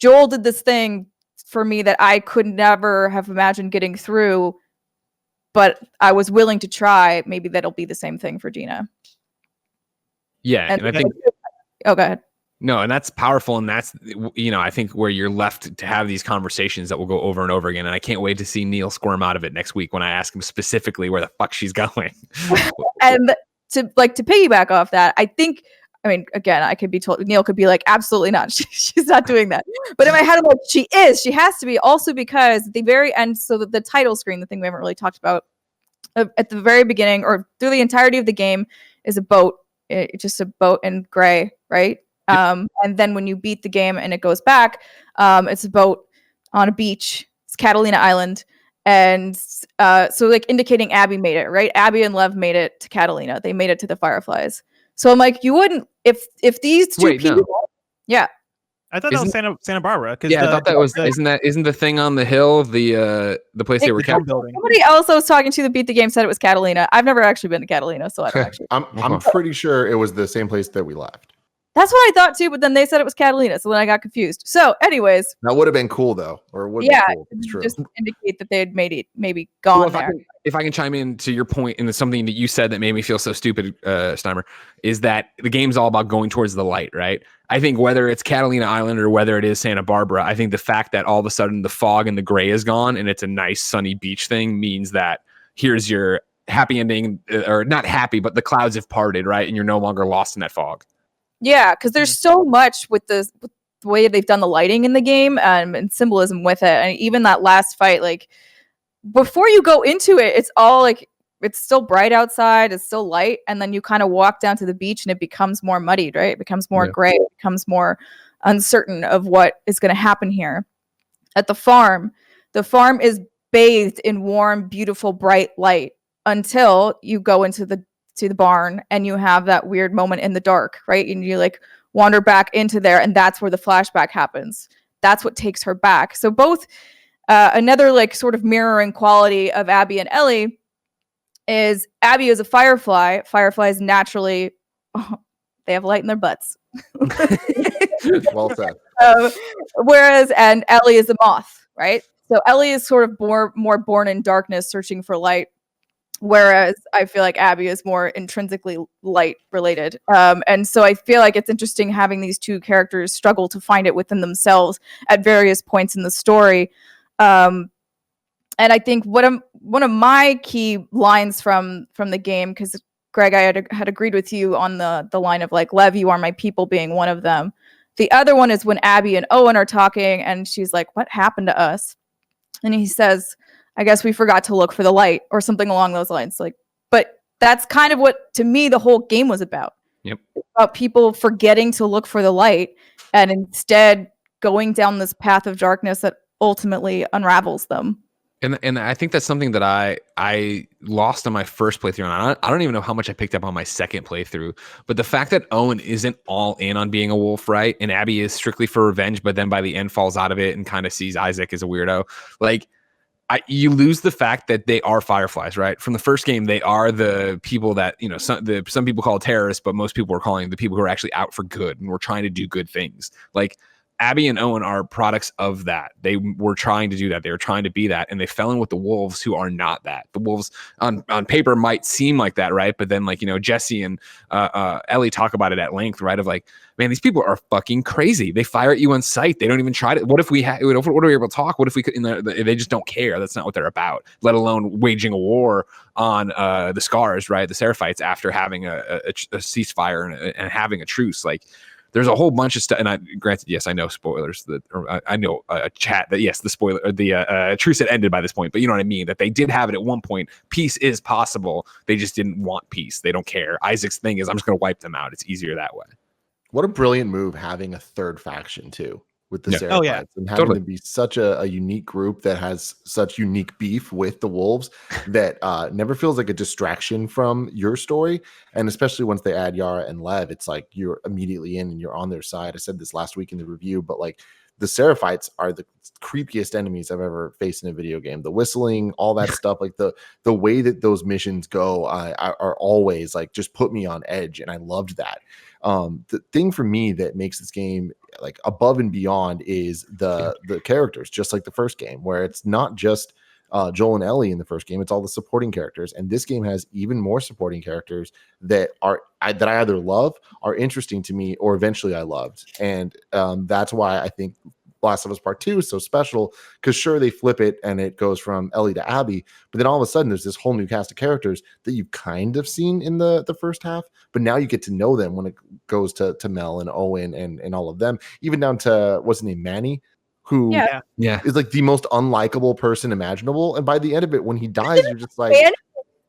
Joel did this thing for me that I could never have imagined getting through, but I was willing to try, maybe that'll be the same thing for Dina. Yeah, and I think... Oh, go ahead. No, and that's powerful, and that's, I think where you're left to have these conversations that will go over and over again. And I can't wait to see Neil squirm out of it next week when I ask him specifically where the fuck she's going. And to piggyback off that, I mean, again, I could be told, Neil could be like, absolutely not. She's not doing that. But in my head, I'm like, she has to be, also because at the very end, so the title screen, the thing we haven't really talked about, at the very beginning or through the entirety of the game is a boat. It's just a boat in gray, right? Yep. And then when you beat the game and it goes back, it's a boat on a beach. It's Catalina Island. And so like indicating Abby made it, right? Abby and Lev made it to Catalina. They made it to the Fireflies. So I'm like, you wouldn't, if these two people, yeah. I thought that was Santa Barbara. Yeah, I thought that was. Isn't the thing on the hill the place they were kept? Somebody else I was talking to that beat the game said it was Catalina. I've never actually been to Catalina, so I don't actually. I'm pretty sure it was the same place that we left. That's what I thought too, but then they said it was Catalina, so then I got confused. So, anyways, that would have been cool though, or would yeah, be cool. It's true. Just indicate that they had maybe gone there. If I can chime in to your point, and something that you said that made me feel so stupid, Steimer, is that the game's all about going towards the light, right? I think whether it's Catalina Island or whether it is Santa Barbara, I think the fact that all of a sudden the fog and the gray is gone and it's a nice sunny beach thing means that here's your happy ending, or not happy, but the clouds have parted, right? And you're no longer lost in that fog. Yeah, because there's so much with the way they've done the lighting in the game and symbolism with it. And even that last fight, like before you go into it, it's all like it's still bright outside, it's still light, and then you kind of walk down to the beach and it becomes more muddied, right? It becomes more gray, it becomes more uncertain of what is going to happen here. At the farm is bathed in warm, beautiful, bright light until you go into the barn and you have that weird moment in the dark, right? And you like wander back into there, and that's where the flashback happens. That's what takes her back. So both another like sort of mirroring quality of Abby and Ellie is Abby is a firefly. Fireflies naturally they have light in their butts. Well said. Whereas and Ellie is a moth, right? So Ellie is sort of more born in darkness, searching for light. Whereas I feel like Abby is more intrinsically light related. And so I feel like it's interesting having these two characters struggle to find it within themselves at various points in the story. And I think one of my key lines from the game, because Greg, I had agreed with you on the line of like, Lev, you are my people being one of them. The other one is when Abby and Owen are talking and she's like, what happened to us? And he says, I guess we forgot to look for the light or something along those lines. Like, but that's kind of what, to me, the whole game was about. Yep. It's about people forgetting to look for the light and instead going down this path of darkness that ultimately unravels them. And I think that's something that I lost on my first playthrough. And I don't even know how much I picked up on my second playthrough. But the fact that Owen isn't all in on being a wolf, right? And Abby is strictly for revenge, but then by the end falls out of it and kind of sees Isaac as a weirdo. Like, you lose the fact that they are fireflies, right? From the first game, they are the people that, some people call terrorists, but most people are calling the people who are actually out for good and we're trying to do good things. Like Abby and Owen are products of that. They were trying to do that. They were trying to be that. And they fell in with the wolves who are not that. The wolves on paper might seem like that, right? But then Jesse and Ellie talk about it at length, right? Of like, man, these people are fucking crazy. They fire at you on sight. They don't even try to. What if we what are we able to talk? What if we could? They just don't care. That's not what they're about. Let alone waging a war on the Scars, right? The Seraphites after having a ceasefire and having a truce. Like, there's a whole bunch of stuff. And granted, yes, I know spoilers. I know a chat that yes, the spoiler, the truce had ended by this point. But you know what I mean? That they did have it at one point. Peace is possible. They just didn't want peace. They don't care. Isaac's thing is, I'm just going to wipe them out. It's easier that way. What a brilliant move having a third faction too with the Seraphites. Oh, yeah. And having them be such a unique group that has such unique beef with the wolves that never feels like a distraction from your story. And especially once they add Yara and Lev, it's like you're immediately in and you're on their side. I said this last week in the review, but like the Seraphites are the creepiest enemies I've ever faced in a video game. The whistling, all that stuff, like the way that those missions go are always like just put me on edge. And I loved that. The thing for me that makes this game like above and beyond is the characters, just like the first game, where it's not just Joel and Ellie in the first game. It's all the supporting characters, and this game has even more supporting characters that I either love, are interesting to me, or eventually I loved, and that's why I think Last of Us Part 2 is so special, because sure, they flip it and it goes from Ellie to Abby, but then all of a sudden there's this whole new cast of characters that you've kind of seen in the first half, but now you get to know them when it goes to Mel and Owen and all of them, even down to what's his name, Manny, who is like the most unlikable person imaginable, and by the end of it, when he dies, you're just like,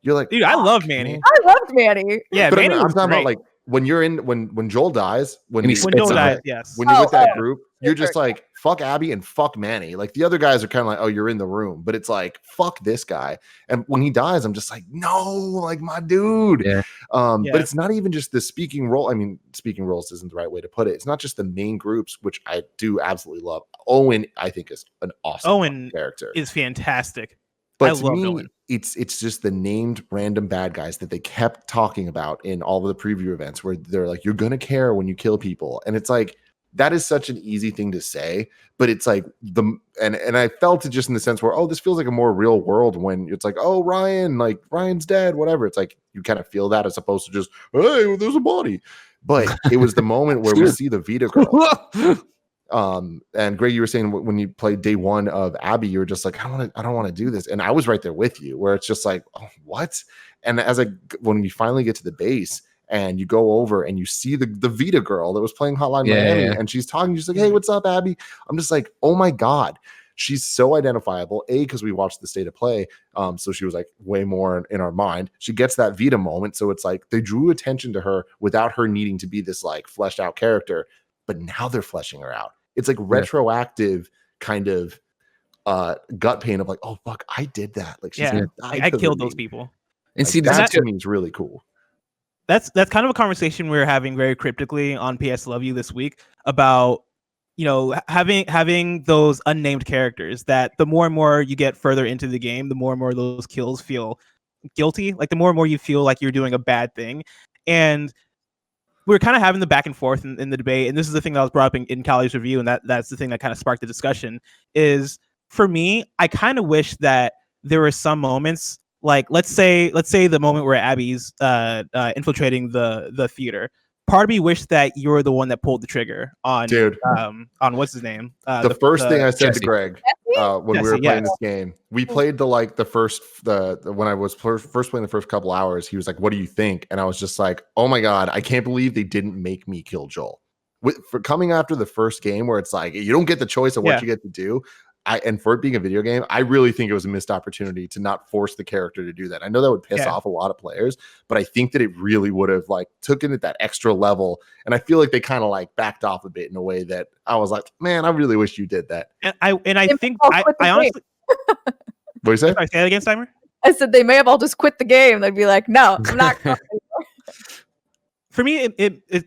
you're like, dude, I love Manny. Man. I loved Manny. Yeah, but Manny I'm was talking great. about like when you're in when Joel dies, when Joel dies, yes. when you're with that group, you're just like, fuck Abby and fuck Manny. Like the other guys are kind of like, oh, you're in the room, but it's like, fuck this guy. And when he dies, I'm just like, no, like my dude. But it's not even just the speaking role. I mean, speaking roles isn't the right way to put it. It's not just the main groups, which I do absolutely love. Owen, I think, is an awesome character. Is fantastic. But to me, it's just the named random bad guys that they kept talking about in all of the preview events, where they're like, you're going to care when you kill people. And it's like, that is such an easy thing to say, but it's like and I felt it just in the sense where, oh, this feels like a more real world when it's like, oh, Ryan's dead, whatever. It's like, you kind of feel that as opposed to just, hey, well, there's a body. But it was the moment where we see the Vita girl. And Greg, you were saying when you played day one of Abby, you were just like, I don't want to do this. And I was right there with you, where it's just like, oh, what? And when we finally get to the base and you go over and you see the Vita girl that was playing Hotline Miami, and she's talking, she's like, hey, what's up, Abby? I'm just like, oh my God, she's so identifiable. Because we watched the state of play. So she was like way more in our mind. She gets that Vita moment. So it's like they drew attention to her without her needing to be this like fleshed out character, but now they're fleshing her out. It's like retroactive kind of gut pain of like, oh fuck, I did that. Like she's I killed those people. And like, see, that to me is really cool. That's kind of a conversation we were having very cryptically on PS Love You this week about, you know, having those unnamed characters that the more and more you get further into the game, the more and more those kills feel guilty. Like the more and more you feel like you're doing a bad thing. And we were kind of having the back and forth in the debate, and this is the thing that was brought up in Callie's review, and that's the thing that kind of sparked the discussion. Is for me, I kind of wish that there were some moments, like let's say the moment where Abby's infiltrating the theater. Part of me wished that you were the one that pulled the trigger on what's his name. The first thing I said to Greg when we were playing this game, we played when I was first playing the first couple hours, he was like, what do you think? And I was just like, oh my God, I can't believe they didn't make me kill Joel. For coming after the first game where it's like, you don't get the choice of what you get to do. And for it being a video game, I really think it was a missed opportunity to not force the character to do that. I know that would piss off a lot of players, but I think that it really would have like taken it that extra level. And I feel like they kind of like backed off a bit in a way that I was like, man, I really wish you did that. And I think I honestly. What do you say? Sorry, say that again, Steimer? I said they may have all just quit the game. They'd be like, no, I'm not. For me,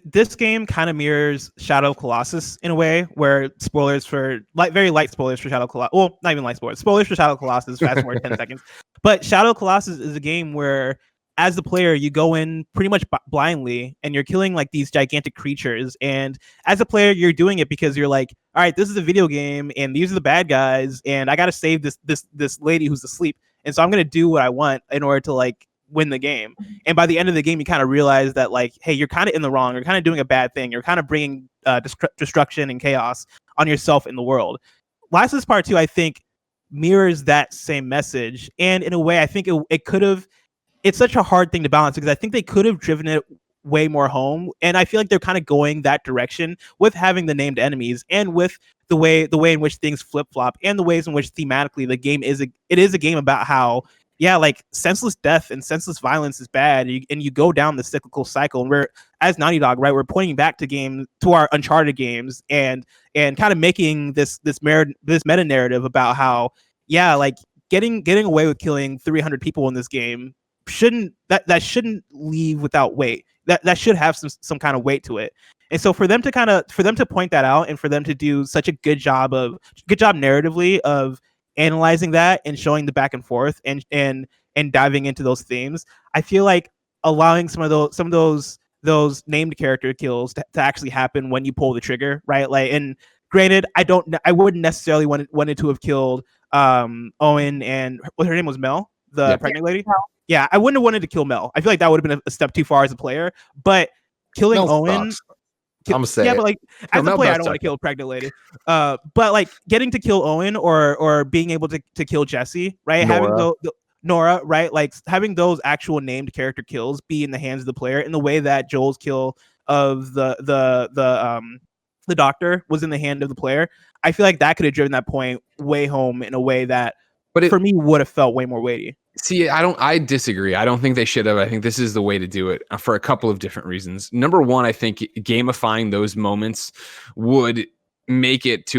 this game kind of mirrors Shadow of Colossus in a way, where spoilers for very light spoilers for Shadow of Colossus. Well, not even light spoilers for Shadow of Colossus. Fast forward 10 seconds. But Shadow of Colossus is a game where, as the player, you go in pretty much blindly, and you're killing like these gigantic creatures. And as a player, you're doing it because you're like, all right, this is a video game, and these are the bad guys, and I got to save this lady who's asleep, and so I'm gonna do what I want in order to like win the game. And by the end of the game, you kind of realize that like, hey, you're kind of in the wrong. You're kind of doing a bad thing. You're kind of bringing destruction and chaos on yourself in the world. Last of Us Part 2, I think, mirrors that same message. And in a way, I think it could have, it's such a hard thing to balance because I think they could have driven it way more home. And I feel like they're kind of going that direction with having the named enemies and with the way in which things flip flop and the ways in which thematically the game is a game about how, yeah, like senseless death and senseless violence is bad, and you go down the cyclical cycle. And we're, as Naughty Dog, right, we're pointing back to our Uncharted games and kind of making this meta narrative about how, yeah, like getting away with killing 300 people in this game shouldn't leave without weight. That should have some kind of weight to it. And so for them to point that out and for them to do such a good job narratively of analyzing that and showing the back and forth and diving into those themes, I feel like allowing some of those named character kills to actually happen when you pull the trigger, right? Like, and granted, I wouldn't necessarily wanted to have killed Owen and what her name was Mel, the pregnant lady. Yeah, I wouldn't have wanted to kill Mel. I feel like that would have been a step too far as a player. But killing Mel Owen, sucks. I'm gonna say, but like as a player, I don't want to kill a pregnant lady. But like getting to kill Owen or being able to kill Jesse, right? Nora. Having Nora, right? Like having those actual named character kills be in the hands of the player in the way that Joel's kill of the doctor was in the hand of the player. I feel like that could have driven that point way home in a way that, for me, would have felt way more weighty. See, I disagree. I don't think they should have. I think this is the way to do it for a couple of different reasons. Number one, I think gamifying those moments would make it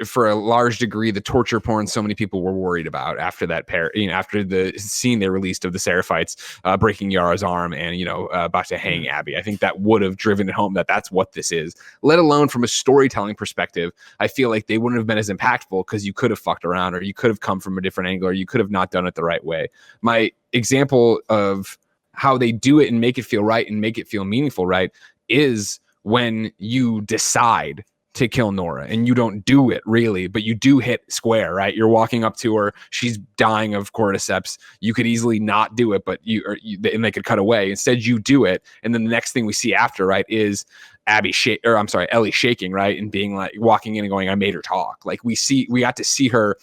for a large degree the torture porn so many people were worried about after that after the scene they released of the Seraphites breaking Yara's arm and about to hang Abby. I think that would have driven it home that that's what this is. Let alone from a storytelling perspective, I feel like they wouldn't have been as impactful because you could have fucked around, or you could have come from a different angle, or you could have not done it the right way. My example of how they do it and make it feel right and make it feel meaningful, right, is when you decide to kill Nora and you don't do it really, but you do hit square, right? You're walking up to her, she's dying of cordyceps. You could easily not do it, but and they could cut away. Instead, you do it, and then the next thing we see after, right, is Ellie shaking, right, and being like walking in and going, "I made her talk." Like we got to see her.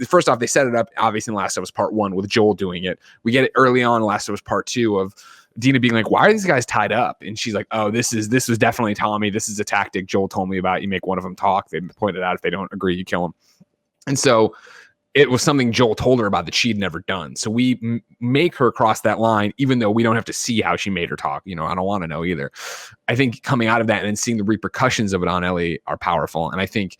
First off, they set it up obviously in Last of Us Part 1 with Joel doing it. We get it early on in Last of Us Part 2 of Dina being like, "Why are these guys tied up?" And she's like, "Oh, this was definitely Tommy. This is a tactic Joel told me about. You make one of them talk. They pointed out if they don't agree, you kill them." And so it was something Joel told her about that she'd never done. So we make her cross that line, even though we don't have to see how she made her talk. I don't want to know either. I think coming out of that and then seeing the repercussions of it on Ellie are powerful. And I think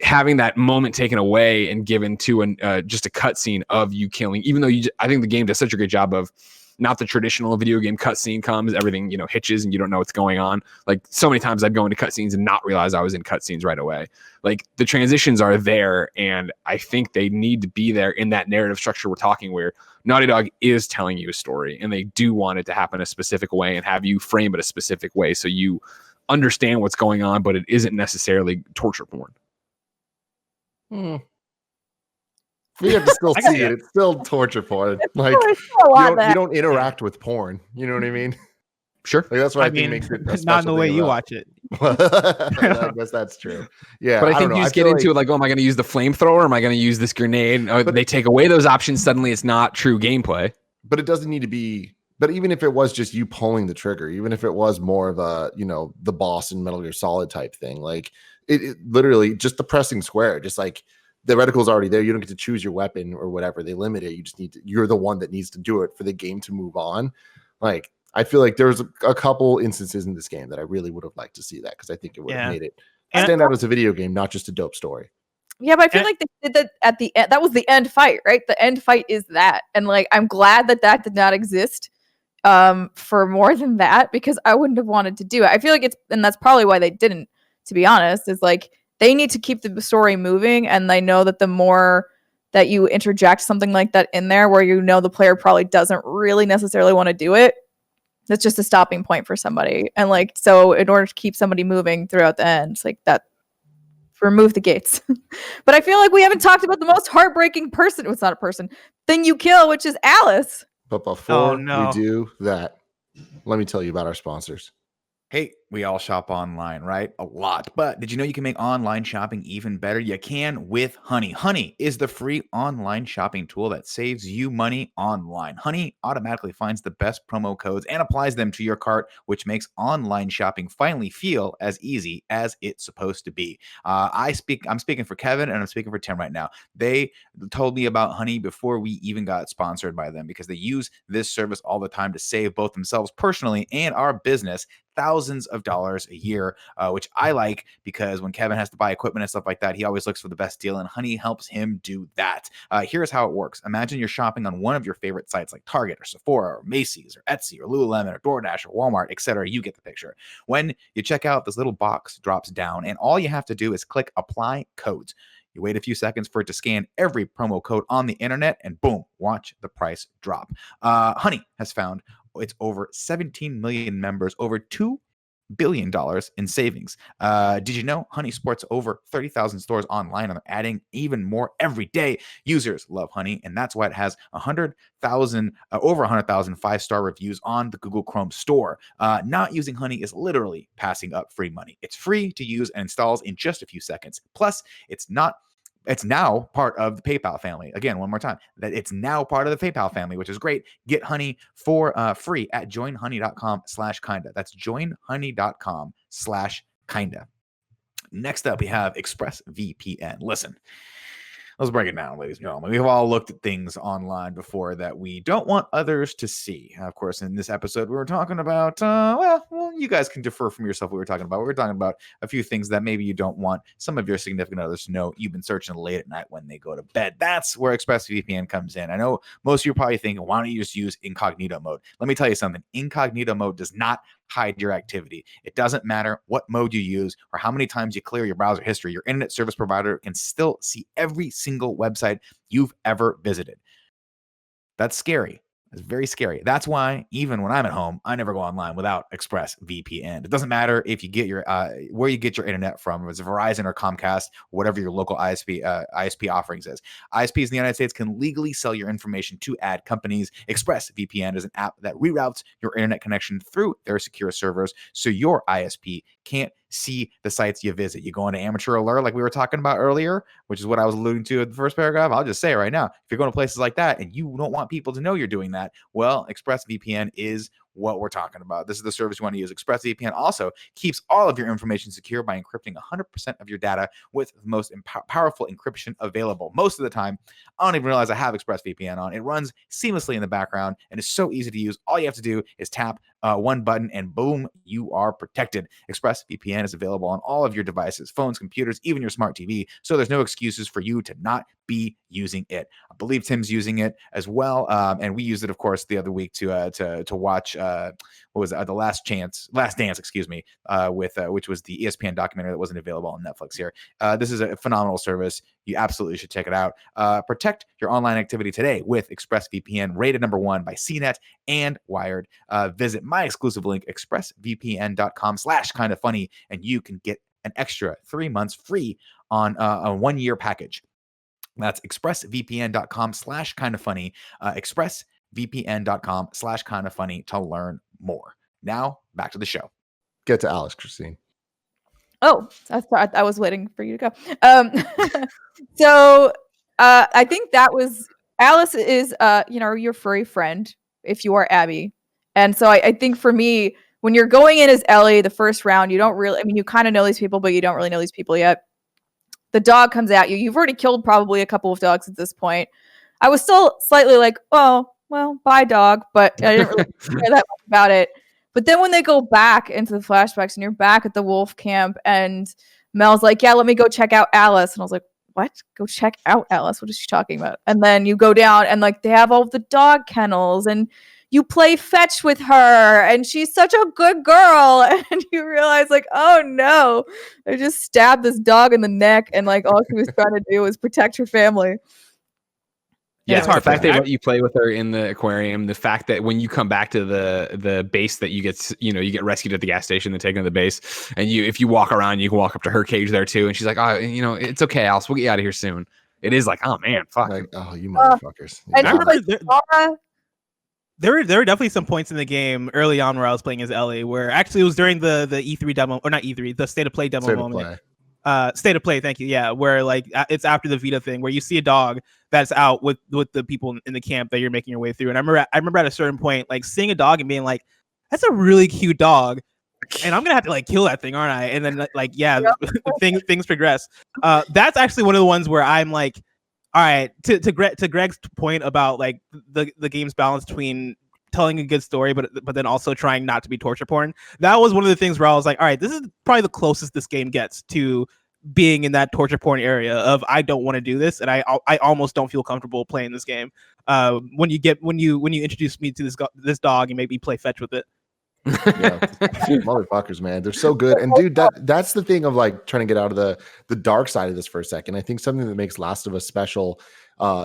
having that moment taken away and given to just a cutscene of you killing, even though I think the game does such a great job of not the traditional video game cutscene comes, everything, hitches and you don't know what's going on. Like so many times I'd go into cutscenes and not realize I was in cutscenes right away. Like the transitions are there, and I think they need to be there in that narrative structure we're talking, where Naughty Dog is telling you a story and they do want it to happen a specific way and have you frame it a specific way so you understand what's going on, but it isn't necessarily torture porn. You have to still see it. It's still torture porn. Like you don't interact with porn. You know what I mean? Sure. Like that's what I think makes it not in the way you watch it. I guess that's true. Yeah, but I think you just get into it like, oh, am I going to use the flamethrower? Am I going to use this grenade? But they take away those options. Suddenly, it's not true gameplay. But it doesn't need to be. But even if it was just you pulling the trigger, even if it was more of a the boss in Metal Gear Solid type thing, like it literally just the pressing square, just like. The reticle's already there. You don't get to choose your weapon or whatever. They limit it. You just you're the one that needs to do it for the game to move on. Like, I feel like there's a couple instances in this game that I really would have liked to see that, because I think it would have made it stand out as a video game, not just a dope story. Yeah, but I feel like they did that at the end. That was the end fight, right? The end fight is that. And like, I'm glad that did not exist for more than that, because I wouldn't have wanted to do it. I feel like and that's probably why they didn't, to be honest, is like, they need to keep the story moving, and they know that the more that you interject something like that in there where the player probably doesn't really necessarily want to do it, that's just a stopping point for somebody. And like, so in order to keep somebody moving throughout the end, it's like that, remove the gates. But I feel like we haven't talked about the most heartbreaking person. It's not a person thing you kill, which is Alice. But before we do that, let me tell you about our sponsors. Hey, we all shop online, right? A lot. But did you know you can make online shopping even better? You can with Honey. Honey is the free online shopping tool that saves you money online. Honey automatically finds the best promo codes and applies them to your cart, which makes online shopping finally feel as easy as it's supposed to be. I'm speaking for Kevin and I'm speaking for Tim right now. They told me about Honey before we even got sponsored by them, because they use this service all the time to save both themselves personally and our business thousands of dollars a year, which I like, because when Kevin has to buy equipment and stuff like that, he always looks for the best deal, and Honey helps him do that. Here's how it works. Imagine you're shopping on one of your favorite sites like Target or Sephora or Macy's or Etsy or Lululemon or DoorDash or Walmart, etc. You get the picture. When you check out, this little box drops down, and all you have to do is click Apply Codes. You wait a few seconds for it to scan every promo code on the internet, and boom, watch the price drop. Honey has found it's over 17 million members, over 2 billion in savings. Did you know Honey sports over 30,000 stores online and they're adding even more every day? Users love Honey, and that's why it has over 100,000 5-star reviews on the Google Chrome store. Not using Honey is literally passing up free money. It's free to use and installs in just a few seconds. Plus, it's now part of the PayPal family. Again, one more time, that it's now part of the PayPal family, which is great. Get Honey for free at joinhoney.com/kinda. That's joinhoney.com/kinda. Next up, we have ExpressVPN. Listen, let's break it down, ladies and gentlemen. We've all looked at things online before that we don't want others to see. Of course, in this episode, we were talking about, well, you guys can defer from yourself what we were talking about. We were talking about a few things that maybe you don't want some of your significant others to know you've been searching late at night when they go to bed. That's where ExpressVPN comes in. I know most of you are probably thinking, why don't you just use incognito mode? Let me tell you something. Incognito mode does not hide your activity. It doesn't matter what mode you use or how many times you clear your browser history. Your internet service provider can still see every single website you've ever visited. That's scary. It's very scary. That's why even when I'm at home, I never go online without ExpressVPN. It doesn't matter if you get your where you get your internet from, if it's Verizon or Comcast, whatever your local ISP offerings is. ISPs in the United States can legally sell your information to ad companies. ExpressVPN is an app that reroutes your internet connection through their secure servers, so your ISP can't see the sites you visit. You go into amateur alert like we were talking about earlier, which is what I was alluding to in the first paragraph. I'll just say it right now. If you're going to places like that and you don't want people to know you're doing that, well, ExpressVPN is what we're talking about. This is the service you want to use. ExpressVPN also keeps all of your information secure by encrypting 100% of your data with the most powerful encryption available. Most of the time, I don't even realize I have ExpressVPN on. It runs seamlessly in the background and is so easy to use. All you have to do is tap one button and boom, you are protected. ExpressVPN is available on all of your devices, phones, computers, even your smart TV. So there's no excuses for you to not be using it. I believe Tim's using it as well. And we used it, of course, the other week to watch what was it? The Last Dance, which was the ESPN documentary that wasn't available on Netflix here. This is a phenomenal service. You absolutely should check it out. Protect your online activity today with ExpressVPN, rated #1 by CNET and Wired. Visit my exclusive link, expressvpn.com/kindafunny, and you can get an extra 3 months free on a 1-year package. That's expressvpn.com/kindafunny, expressvpn.com/kindafunny to learn more. Now, back to the show. Get to Alice, Kristine. Oh, I was waiting for you to go. So I think that was Alice is your furry friend if you are Abby. And so I think for me, when you're going in as Ellie the first round, you don't really, you kind of know these people, but you don't really know these people yet. The dog comes at you. You've already killed probably a couple of dogs at this point. I was still slightly like, oh, well, bye, dog. But I didn't really care that much about it. But then when they go back into the flashbacks and you're back at the wolf camp and Mel's like, yeah, let me go check out Alice. And I was like, what? Go check out Alice? What is she talking about? And then you go down and they have all of the dog kennels and you play fetch with her and she's such a good girl. And you realize oh no, I just stabbed this dog in the neck and all she was trying to do was protect her family. Yeah, it's hard. The fact that you play with her in the aquarium, the fact that when you come back to the base that you get rescued at the gas station, then taken to the base, and if you walk around, you can walk up to her cage there too, and she's like, oh, it's okay, Alice, we'll get you out of here soon. It is oh man, fuck. Oh, you motherfuckers. There were definitely some points in the game early on where I was playing as Ellie, where actually it was during the E3 demo, or not E3, the State of Play demo moment. State of Play, thank you. Yeah, where it's after the Vita thing, where you see a dog that's out with the people in the camp that you're making your way through. And I remember at a certain point, seeing a dog and being like, that's a really cute dog, and I'm gonna have to kill that thing, aren't I? And then things progress. That's actually one of the ones where I'm like, all right, to Greg's point about the game's balance between telling a good story, but then also trying not to be torture porn. That was one of the things where I was like, all right, this is probably the closest this game gets to being in that torture porn area of I don't want to do this, and I almost don't feel comfortable playing this game. When you introduce me to this dog and make me play fetch with it. Yeah, motherfuckers, man, they're so good. And dude, that's the thing of trying to get out of the dark side of this for a second. I think something that makes Last of Us special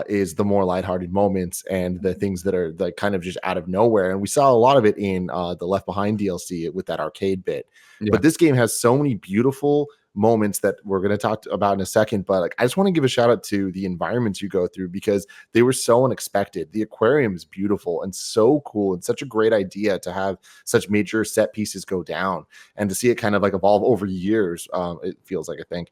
is the more lighthearted moments and the things that are like kind of just out of nowhere. And we saw a lot of it in the Left Behind DLC with that arcade bit. Yeah. But this game has so many beautiful moments that we're going to talk about in a second, but like I just want to give a shout out to the environments you go through because they were so unexpected. The aquarium is beautiful and so cool and such a great idea to have such major set pieces go down and to see it kind of like evolve over years. It feels like, I think,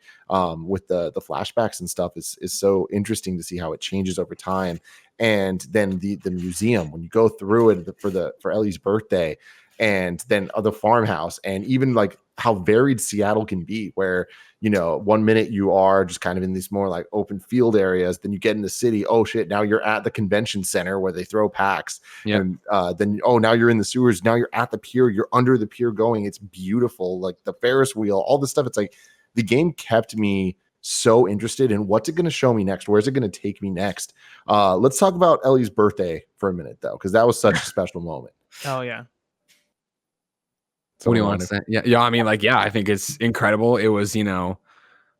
with the flashbacks and stuff is so interesting to see how it changes over time. And then the museum, when you go through it for Ellie's birthday, and then the farmhouse, and even like how varied Seattle can be, where, you know, 1 minute you are just kind of in these more like open field areas, then you get in the city, oh shit, now you're at the convention center where they throw PAX, and then now you're in the sewers, now you're at the pier, you're under the pier going, it's beautiful, like the Ferris wheel, all this stuff. It's like the game kept me so interested in what's it going to show me next, where's it going to take me next. Let's talk about Ellie's birthday for a minute though, because that was such a special moment. Oh yeah. So what do you want to say? Yeah. I mean, like, yeah, I think it's incredible. It was, you know,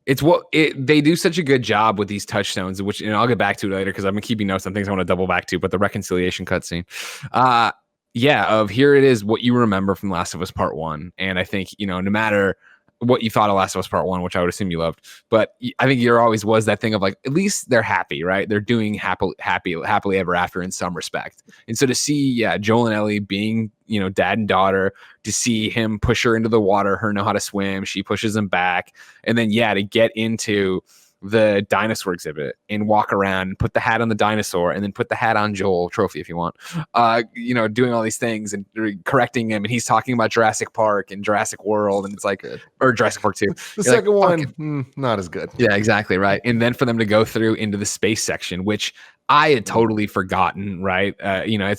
they do such a good job with these touchstones, which, and I'll get back to it later because I've been keeping notes on things I want to double back to, but the reconciliation cutscene, of here it is, what you remember from Last of Us Part 1. And I think, you know, no matter what you thought of Last of Us Part 1, which I would assume you loved, but I think there always was that thing of like, at least they're happy, right? They're doing happily ever after in some respect. And so to see, Joel and Ellie being, you know, dad and daughter, to see him push her into the water, her know how to swim, she pushes him back, and then to get into the dinosaur exhibit and walk around and put the hat on the dinosaur and then put the hat on Joel, trophy if you want, you know, doing all these things and correcting him, and he's talking about Jurassic Park and Jurassic World, and it's like, or Jurassic Park 2. The second one, not as good. Yeah, exactly, right. And then for them to go through into the space section, which I had totally forgotten, right? You know,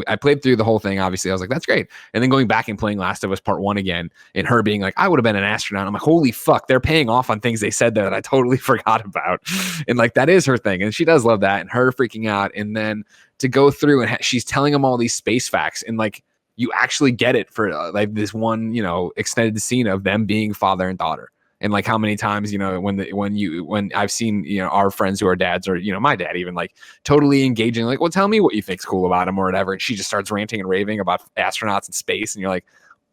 I played through the whole thing. Obviously, I was like, that's great. And then going back and playing Last of Us Part 1 again, and her being like, I would have been an astronaut. I'm like, holy fuck, they're paying off on things they said there that I totally forgot about. And like, that is her thing. And she does love that, and her freaking out. And then to go through and she's telling them all these space facts, and like, you actually get it for like this one, you know, extended scene of them being father and daughter. And like how many times, you know, when I've seen, you know, our friends who are dads, or, you know, my dad even, like totally engaging, like, well, tell me what you think's cool about him or whatever. And she just starts ranting and raving about astronauts in space. And you're like,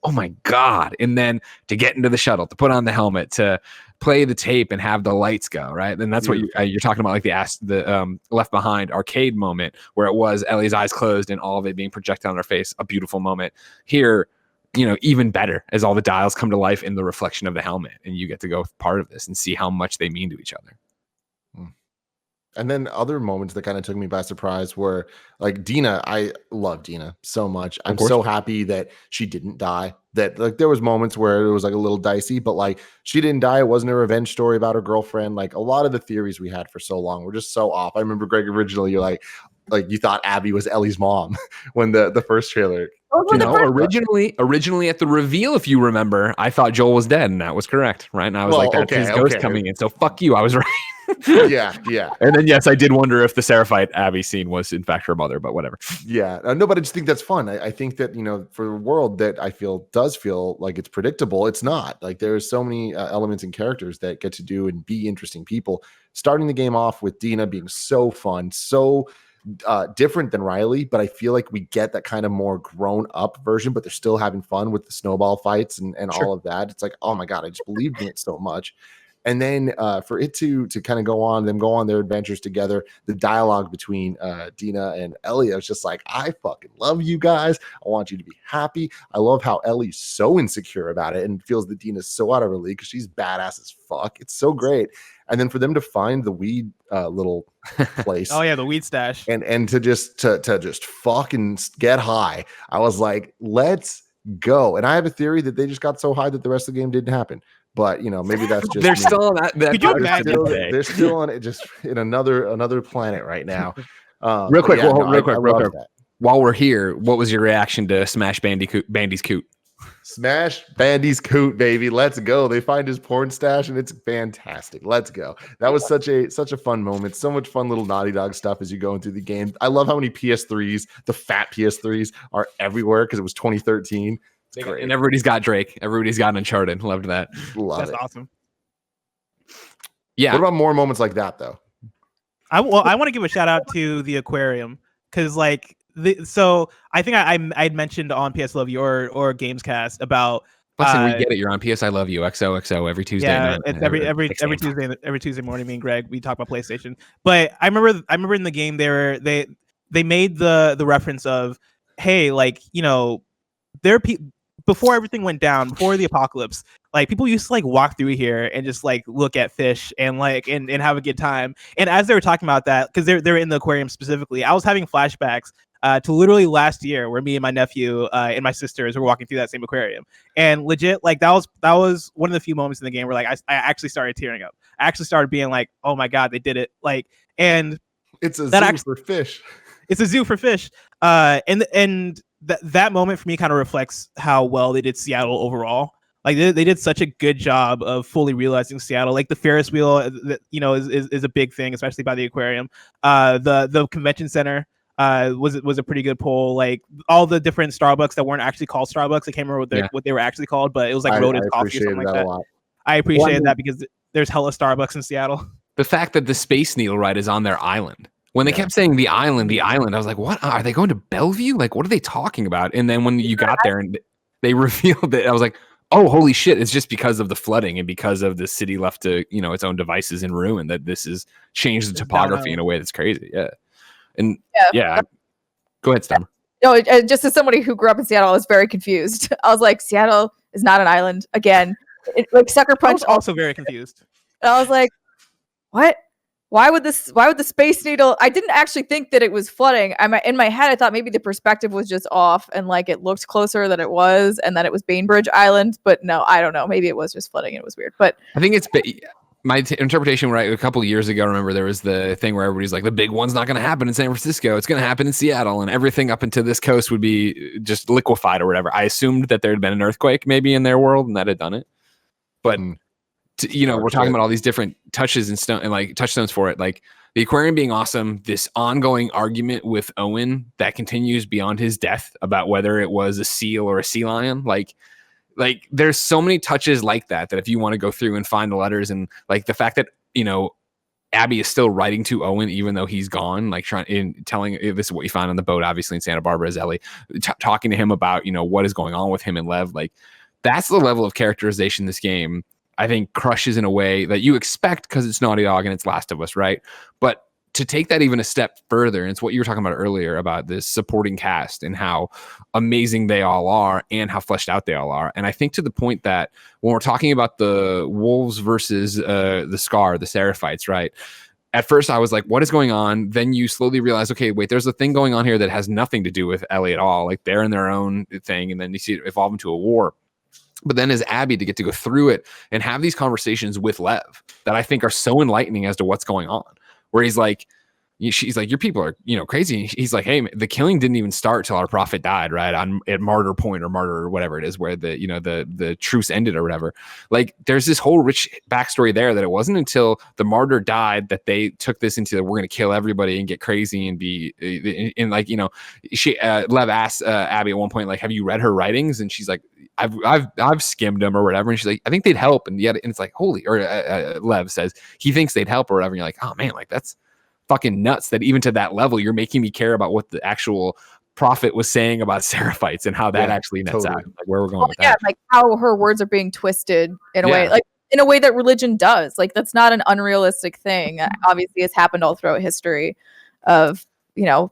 oh my God. And then to get into the shuttle, to put on the helmet, to play the tape and have the lights go, right? And that's what you're talking about, like the Left Behind arcade moment where it was Ellie's eyes closed and all of it being projected on her face. A beautiful moment. Here, you know, even better as all the dials come to life in the reflection of the helmet, and you get to go part of this and see how much they mean to each other. And then other moments that kind of took me by surprise were like Dina. I love Dina so much. I'm so happy that she didn't die. That like there was moments where it was like a little dicey, but like she didn't die. It wasn't a revenge story about her girlfriend. Like a lot of the theories we had for so long were just so off. I remember, Greg, originally you're like you thought Abby was Ellie's mom when the first trailer. You know, originally at the reveal, if you remember, I thought Joel was dead, and that was correct, right? And I was that's his ghost coming in. So fuck you, I was right. yeah. And then yes, I did wonder if the Seraphite Abby scene was in fact her mother, but whatever. Yeah, no, but I just think that's fun. I think that, you know, for a world that I feel does feel like it's predictable, it's not. Like there's so many elements and characters that get to do and be interesting people. Starting the game off with Dina being so fun, so different than Riley, but I feel like we get that kind of more grown up version, but they're still having fun with the snowball fights and all of that. It's like, oh my God, I just believed in it so much. And then for it to kind of go on their adventures together, the dialogue between Dina and Ellie, I was just like, I fucking love you guys. I want you to be happy. I love how Ellie's so insecure about it and feels that Dina's so out of her league because she's badass as fuck. It's so great. And then for them to find the weed little place. Oh yeah, the weed stash. And to just fucking get high. I was like, let's go. And I have a theory that they just got so high that the rest of the game didn't happen. But you know, maybe that's just they're still on that they're still on it, just in another planet right now. Real quick. While we're here, what was your reaction to Smash Bandy's Coot? Smash Bandy's Coot, baby. Let's go. They find his porn stash and it's fantastic. Let's go. That was such a fun moment. So much fun little Naughty Dog stuff as you're going through the game. I love how many PS3s, the fat PS3s, are everywhere because it was 2013. Great. And everybody's got Drake. Everybody's got Uncharted. Loved that. That's awesome. Yeah. What about more moments like that though? I want to give a shout out to the aquarium because like so I think I'd mentioned on PS Love You or Gamescast about. Listen, we get it. You're on PS I Love You XOXO every Tuesday night. It's every Tuesday morning. Me and Greg, we talk about PlayStation. But I remember in the game they made the reference of, hey, like, you know, before everything went down, before the apocalypse, like people used to like walk through here and just like look at fish and like and have a good time. And as they were talking about that, because they're in the aquarium specifically, I was having flashbacks to literally last year where me and my nephew and my sisters were walking through that same aquarium. And legit, like that was one of the few moments in the game where like I actually started tearing up. I actually started being like, oh my God, they did it. Like, and it's a zoo for fish. It's a zoo for fish. And that moment for me kind of reflects how well they did Seattle overall. Like they did such a good job of fully realizing Seattle. Like the Ferris wheel, you know, is a big thing, especially by the aquarium. The convention center was a pretty good pull. Like all the different Starbucks that weren't actually called Starbucks. I can't remember what they were actually called, but it was like Rota's Coffee or something like that. I appreciated that because there's hella Starbucks in Seattle. The fact that the Space Needle ride is on their island. When they kept saying the island, I was like, what? Are they going to Bellevue? Like, what are they talking about? And then when you got there and they revealed it, I was like, oh, holy shit. It's just because of the flooding and because of the city left to, you know, its own devices in ruin that this has changed the topography in a way that's crazy. Yeah. And go ahead, Steimer. No, just as somebody who grew up in Seattle, I was very confused. I was like, Seattle is not an island. Again, like Sucker Punch. I was also very confused. And I was like, what? Why would the Space Needle? I didn't actually think that it was flooding. In my head, I thought maybe the perspective was just off and like it looked closer than it was, and that it was Bainbridge Island. But no, I don't know. Maybe it was just flooding and it was weird. But I think it's my interpretation. Right, a couple of years ago, remember there was the thing where everybody's like, the big one's not going to happen in San Francisco. It's going to happen in Seattle, and everything up into this coast would be just liquefied or whatever. I assumed that there had been an earthquake maybe in their world and that had done it, but. You know, we're talking about all these different touches and stone and like touchstones for it, like the aquarium being awesome, this ongoing argument with Owen that continues beyond his death about whether it was a seal or a sea lion. Like there's so many touches like that if you want to go through and find the letters, and like the fact that, you know, Abby is still writing to Owen even though he's gone, like telling this is what you find on the boat, obviously in Santa Barbara, is Ellie talking to him about, you know, what is going on with him and Lev. Like that's the level of characterization this game I think crushes in a way that you expect because it's Naughty Dog and it's Last of Us, right? But to take that even a step further, and it's what you were talking about earlier about this supporting cast and how amazing they all are and how fleshed out they all are. And I think to the point that when we're talking about the wolves versus the Scar, the Seraphites, right? At first I was like, what is going on? Then you slowly realize, okay, wait, there's a thing going on here that has nothing to do with Ellie at all. Like they're in their own thing, and then you see it evolve into a war. But then as Abby to get to go through it and have these conversations with Lev that I think are so enlightening as to what's going on, where he's like, she's like, your people are, you know, crazy. And he's like, hey, the killing didn't even start till our prophet died, right? At Martyr Point or Martyr or whatever it is, where the, you know, the truce ended or whatever. Like there's this whole rich backstory there that it wasn't until the martyr died that they took this into we're going to kill everybody and get crazy and be in like, you know, Lev asked Abby at one point, like, have you read her writings? And she's like, I've skimmed them or whatever. And she's like, I think they'd help. And yet, and it's like, holy, or Lev says he thinks they'd help or whatever. And you're like, oh man, like that's fucking nuts that even to that level, you're making me care about what the actual prophet was saying about Seraphites and how that actually nets out, like where we're going with that. Like how her words are being twisted in a way, like in a way that religion does. Like that's not an unrealistic thing. Obviously, it's happened all throughout history of, you know,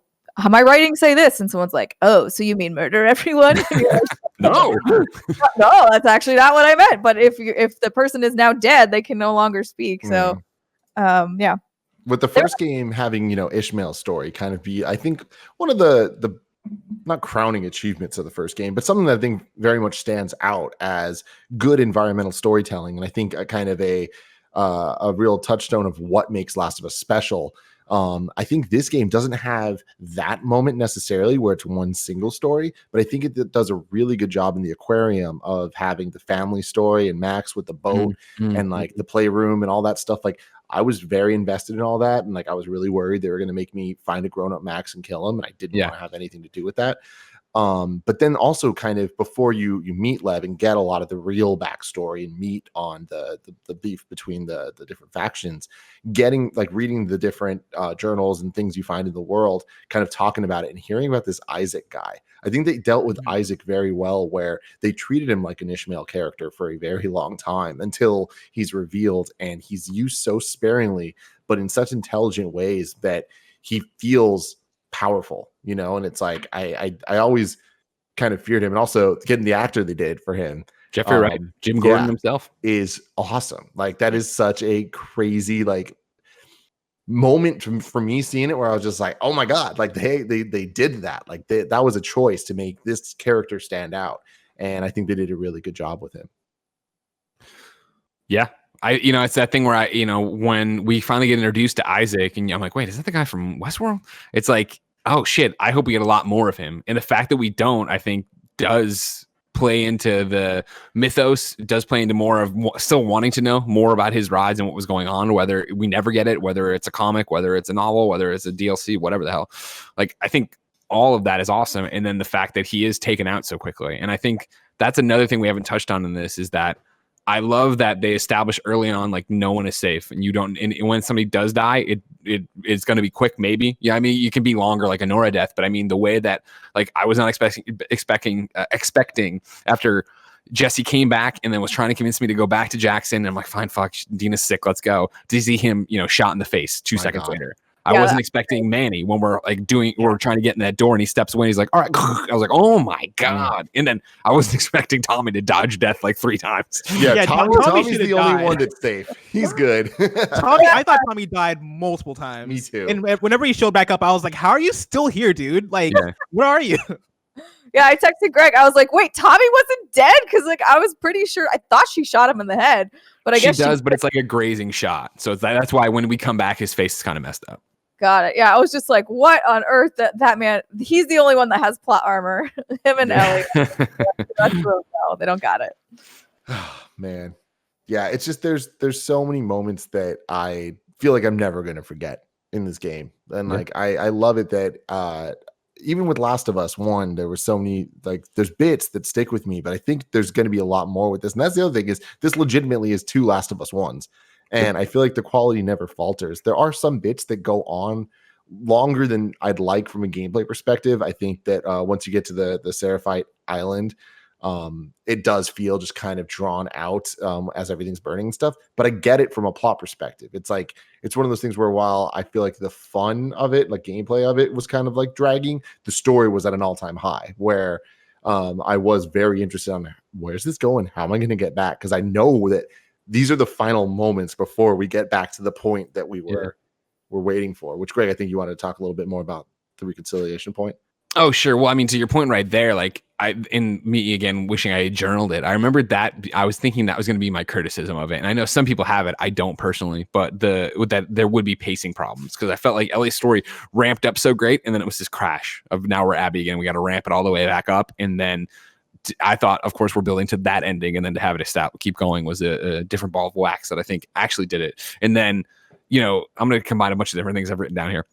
my writings say this, and someone's like, oh, so you mean murder everyone? Like, no, that's actually not what I meant. But if the person is now dead, they can no longer speak. So, yeah. With the first game having, you know, Ishmael's story kind of be, I think, one of the not crowning achievements of the first game, but something that I think very much stands out as good environmental storytelling. And I think a kind of a real touchstone of what makes Last of Us special. I think this game doesn't have that moment necessarily where it's one single story, but I think it does a really good job in the aquarium of having the family story and Max with the boat and like the playroom and all that stuff. Like I was very invested in all that, and like I was really worried they were going to make me find a grown-up Max and kill him, and I didn't want to have anything to do with that. But then also kind of before you meet Lev and get a lot of the real backstory and meet on the beef between the different factions, getting like reading the different journals and things you find in the world, kind of talking about it and hearing about this Isaac guy. I think they dealt with Isaac very well, where they treated him like an Ishmael character for a very long time until he's revealed, and he's used so sparingly, but in such intelligent ways that he feels powerful, you know. And it's like I always kind of feared him, and also getting the actor they did for him, Jeffrey Wright, Jim Gordon himself, is awesome. Like that is such a crazy like moment for me seeing it, where I was just like, oh my god, like they did that, like that was a choice to make this character stand out, and I think they did a really good job with him. Yeah. It's that thing where when we finally get introduced to Isaac and I'm like, wait, is that the guy from Westworld? It's like, oh shit, I hope we get a lot more of him. And the fact that we don't, I think, does play into the mythos, does play into more of still wanting to know more about his rides and what was going on, whether we never get it, whether it's a comic, whether it's a novel, whether it's a DLC, whatever the hell. Like, I think all of that is awesome. And then the fact that he is taken out so quickly. And I think that's another thing we haven't touched on in this, is that I love that they establish early on, like, no one is safe, and you don't. And when somebody does die, it's going to be quick, maybe. Yeah, I mean, you can be longer, like a Nora death, but I mean, the way that, like, I was not expecting after Jesse came back and then was trying to convince me to go back to Jackson. And I'm like, fine, fuck, Dina's sick, let's go. To see him, shot in the face 2 seconds later. I wasn't expecting Manny when we're trying to get in that door and he steps away and he's like, all right. I was like, oh my God. And then I wasn't expecting Tommy to dodge death like 3 times. Yeah, Tommy's the only one that's safe. He's good. I thought Tommy died multiple times. Me too. And whenever he showed back up, I was like, how are you still here, dude? Like, where are you? Yeah, I texted Greg. I was like, wait, Tommy wasn't dead? Because like I was pretty sure, I thought she shot him in the head. But I guess she does, but it's like a grazing shot. So that's why when we come back, his face is kind of messed up. Got it. Yeah, I was just like, what on earth? That man, he's the only one that has plot armor. Him and Ellie. They don't got it. Oh, man. Yeah, it's just there's so many moments that I feel like I'm never gonna forget in this game. And like I love it that even with Last of Us 1, there were so many, like, there's bits that stick with me, but I think there's going to be a lot more with this. And that's the other thing, is this legitimately is 2 Last of Us 1s. And I feel like the quality never falters. There are some bits that go on longer than I'd like from a gameplay perspective. I think that once you get to the Seraphite Island, it does feel just kind of drawn out as everything's burning and stuff. But I get it from a plot perspective. It's like, it's one of those things where while I feel like the fun of it, like gameplay of it, was kind of like dragging, the story was at an all-time high, where I was very interested on where's this going? How am I going to get back? Because I know that these are the final moments before we get back to the point that we were waiting for, which, Greg, I think you wanted to talk a little bit more about the reconciliation point. Oh, sure. Well, I mean, to your point right there, like, me again, wishing I had journaled it. I remembered that I was thinking that was going to be my criticism of it. And I know some people have it. I don't personally, but that there would be pacing problems, because I felt like Ellie's story ramped up so great. And then it was this crash of, now we're Abby again. We got to ramp it all the way back up. And then I thought, of course, we're building to that ending, and then to have it keep going was a different ball of wax that I think actually did it. And then, I'm going to combine a bunch of different things I've written down here.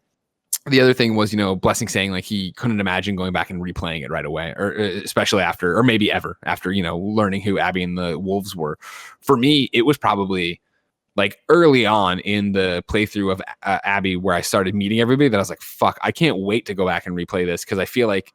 The other thing was, Blessing saying like he couldn't imagine going back and replaying it right away, or especially after, or maybe ever after, learning who Abby and the wolves were. For me, it was probably like early on in the playthrough of Abby where I started meeting everybody that I was like, fuck, I can't wait to go back and replay this, because I feel like,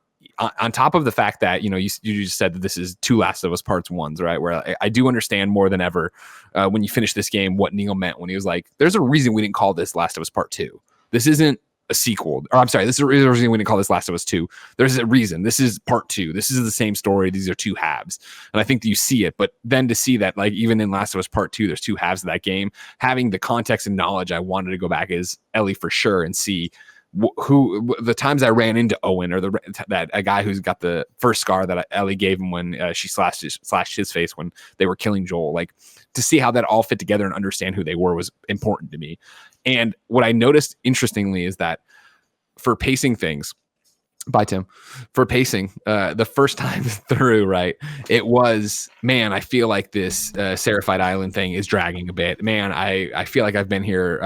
on top of the fact that, you just said that this is 2 Last of Us Parts 1s, right? Where I do understand more than ever when you finish this game what Neil meant when he was like, there's a reason we didn't call this Last of Us Part 2. This isn't a sequel. Or I'm sorry, this is a reason we didn't call this Last of Us 2. There's a reason. This is Part 2. This is the same story. These are 2 halves. And I think that you see it. But then to see that, like, even in Last of Us Part 2, there's 2 halves of that game, having the context and knowledge, I wanted to go back as Ellie for sure and see who the times I ran into Owen, or that a guy who's got the first scar that Ellie gave him when she slashed his face when they were killing Joel. Like, to see how that all fit together and understand who they were was important to me. And what I noticed interestingly is that for pacing things, bye Tim, for pacing, the first time through, right, it was, man, I feel like this Seraphite Island thing is dragging a bit. Man, I feel like I've been here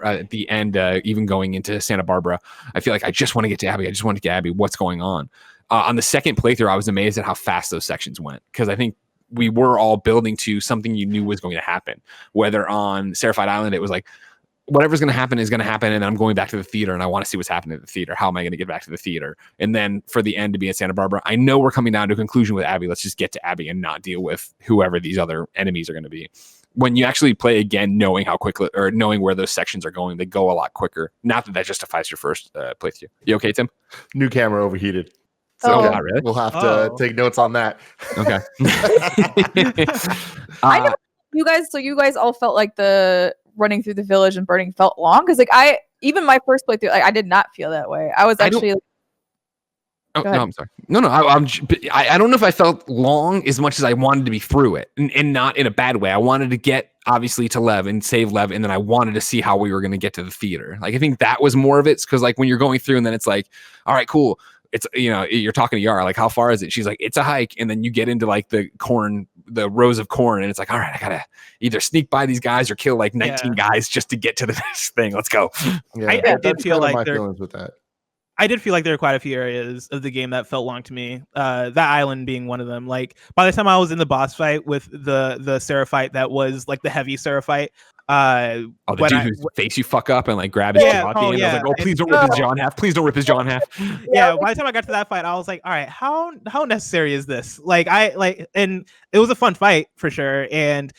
at the end, even going into Santa Barbara. I feel like I just want to get to Abby. What's going on? On the second playthrough, I was amazed at how fast those sections went, because I think we were all building to something you knew was going to happen. Whether on Seraphite Island, it was like, whatever's going to happen is going to happen, and I'm going back to the theater, and I want to see what's happening at the theater. How am I going to get back to the theater? And then for the end to be in Santa Barbara, I know we're coming down to a conclusion with Abby. Let's just get to Abby and not deal with whoever these other enemies are going to be. When you actually play again, knowing how quickly, or knowing where those sections are going, they go a lot quicker. Not that justifies your first playthrough. You okay, Tim? New camera overheated. So really? We'll have to take notes on that. Okay. I know you guys all felt like the running through the village and burning felt long, because like even my first playthrough, like, I did not feel that way. I was actually. No, I'm sorry. No, I don't know if I felt long as much as I wanted to be through it, and not in a bad way. I wanted to get obviously to Lev and save Lev, and then I wanted to see how we were going to get to the theater. Like, I think that was more of it, because like when you're going through and then it's like, all right, cool. It's, you're talking to Yara, like, how far is it? She's like, it's a hike. And then you get into like the rows of corn, and it's like, all right, I gotta either sneak by these guys or kill like 19 guys just to get to the next thing. Let's go. Yeah, I did feel like my feelings with that. I did feel like there were quite a few areas of the game that felt long to me. That island being one of them. Like, by the time I was in the boss fight with the Seraphite, that was like the heavy Seraphite. The dude whose face you fuck up and like grab his jaw at the end. I was like, oh, please don't rip his jaw in half. Please don't rip his jaw in half. Yeah, by the time I got to that fight, I was like, all right, how necessary is this? And it was a fun fight for sure. And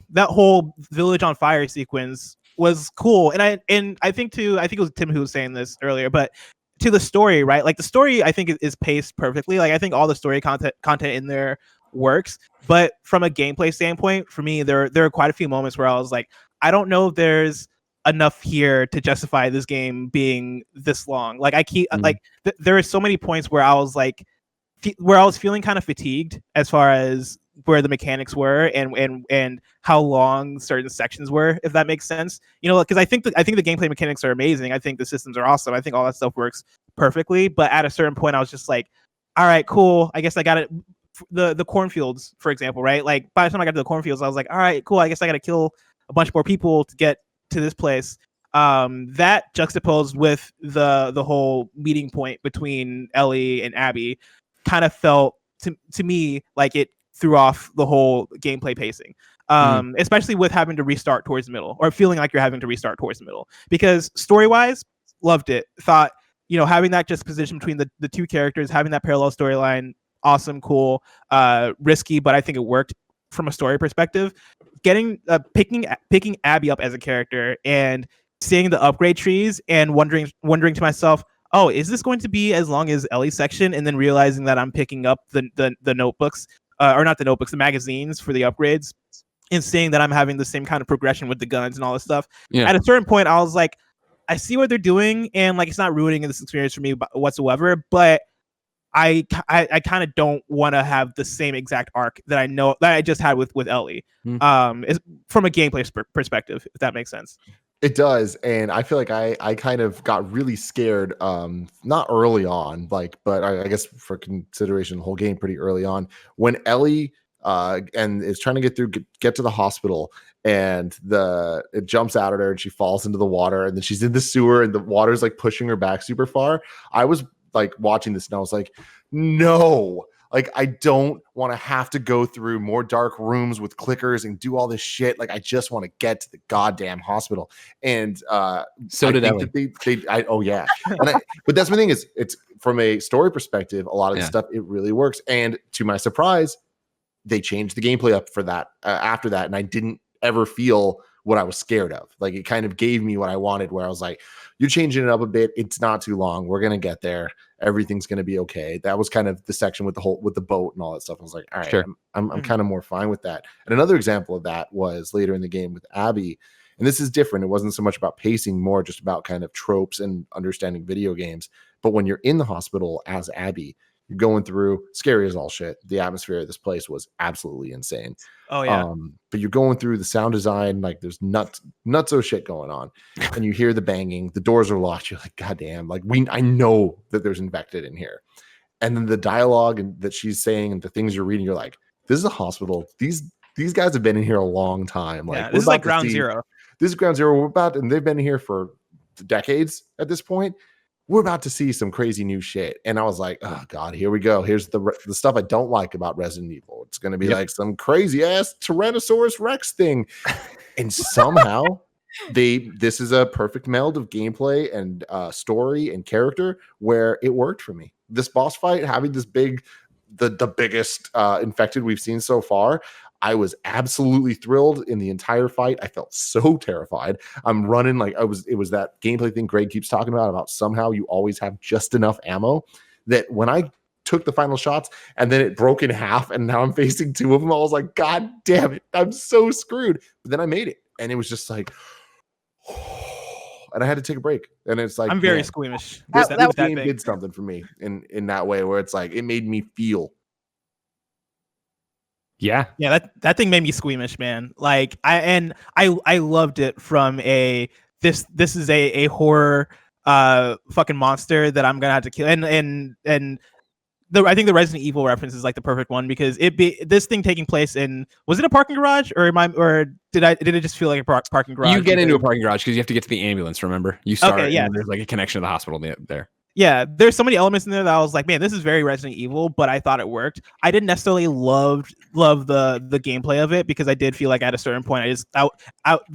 that whole village on fire sequence was cool. And I think it was Tim who was saying this earlier, but to the story, right? Like, the story I think is paced perfectly. Like, I think all the story content in there works, but from a gameplay standpoint, for me, there are quite a few moments where I was like, I don't know if there's enough here to justify this game being this long. Like, I keep there are so many points where I was like, where I was feeling kind of fatigued as far as where the mechanics were and how long certain sections were, if that makes sense. Because I think the gameplay mechanics are amazing. I think the systems are awesome. I think all that stuff works perfectly. But at a certain point, I was just like, all right, cool. I guess I got it. The cornfields, for example, right? Like, by the time I got to the cornfields, I was like, all right, cool. I guess I got to kill a bunch more people to get to this place. That juxtaposed with the whole meeting point between Ellie and Abby kind of felt to me like it threw off the whole gameplay pacing, especially with having to restart towards the middle, or feeling like you're having to restart towards the middle. Because story-wise, loved it. Thought, having that juxtaposition between the two characters, having that parallel storyline, awesome, cool, risky, but I think it worked from a story perspective. Picking Abby up as a character and seeing the upgrade trees and wondering to myself, oh, is this going to be as long as Ellie's section? And then realizing that I'm picking up the notebooks, or not the notebooks, the magazines for the upgrades, and seeing that I'm having the same kind of progression with the guns and all this stuff. Yeah. At a certain point, I was like, I see what they're doing, and like, it's not ruining this experience for me whatsoever, but I kind of don't want to have the same exact arc that I just had with Ellie, from a gameplay perspective, if that makes sense. It does, and I feel like I kind of got really scared, not early on, but I guess for consideration, the whole game pretty early on, when Ellie and is trying to get to the hospital, and it jumps out at her and she falls into the water, and then she's in the sewer and the water's like pushing her back super far. I was like watching this and I was like, no, like, I don't want to have to go through more dark rooms with clickers and do all this shit. Like, I just want to get to the goddamn hospital. And so did Ellie. But that's my thing, is it's from a story perspective, a lot of the stuff, it really works. And to my surprise, they changed the gameplay up for that after that, and I didn't ever feel what I was scared of. Like, it kind of gave me what I wanted, where I was like, you're changing it up a bit. It's not too long. We're going to get there. Everything's going to be okay. That was kind of the section with the boat and all that stuff. I was like, all right, sure. I'm kind of more fine with that. And another example of that was later in the game with Abby. And this is different. It wasn't so much about pacing, more just about kind of tropes and understanding video games. But when you're in the hospital as Abby, you're going through, scary as all shit. The atmosphere of this place was absolutely insane. Oh yeah. But you're going through the sound design, like there's nutso shit going on, and you hear the banging. The doors are locked. You're like, goddamn! Like, I know that there's infected in here. And then the dialogue and that she's saying and the things you're reading, you're like, this is a hospital. These guys have been in here a long time. Like, this is like ground zero. This is ground zero. And they've been here for decades at this point. we're about to see some crazy new shit. And I was like, oh God, here we go. Here's the stuff I don't like about Resident Evil. It's going to be like some crazy ass Tyrannosaurus Rex thing. And somehow this is a perfect meld of gameplay and story and character where it worked for me. This boss fight, having this the biggest infected we've seen so far, I was absolutely thrilled in the entire fight. I felt so terrified. I'm running like it was that gameplay thing Greg keeps talking about somehow you always have just enough ammo, that when I took the final shots and then it broke in half and now I'm facing two of them, I was like, God damn it, I'm so screwed. But then I made it and it was just like, and I had to take a break. And it's like, I'm very squeamish. This game did something for me in that way where it's like it made me feel. Yeah. That thing made me squeamish, man. Like I loved it from this is a horror fucking monster that I'm gonna have to kill. And I think the Resident Evil reference is like the perfect one, because this thing taking place in, was it a parking garage or did it just feel like a parking garage? You get into a parking garage because you have to get to the ambulance. Remember, you start. Okay, yeah. And there's like a connection to the hospital there. Yeah, there's so many elements in there that I was like, man, this is very Resident Evil, but I thought it worked. I didn't necessarily love the gameplay of it, because I did feel like at a certain point, the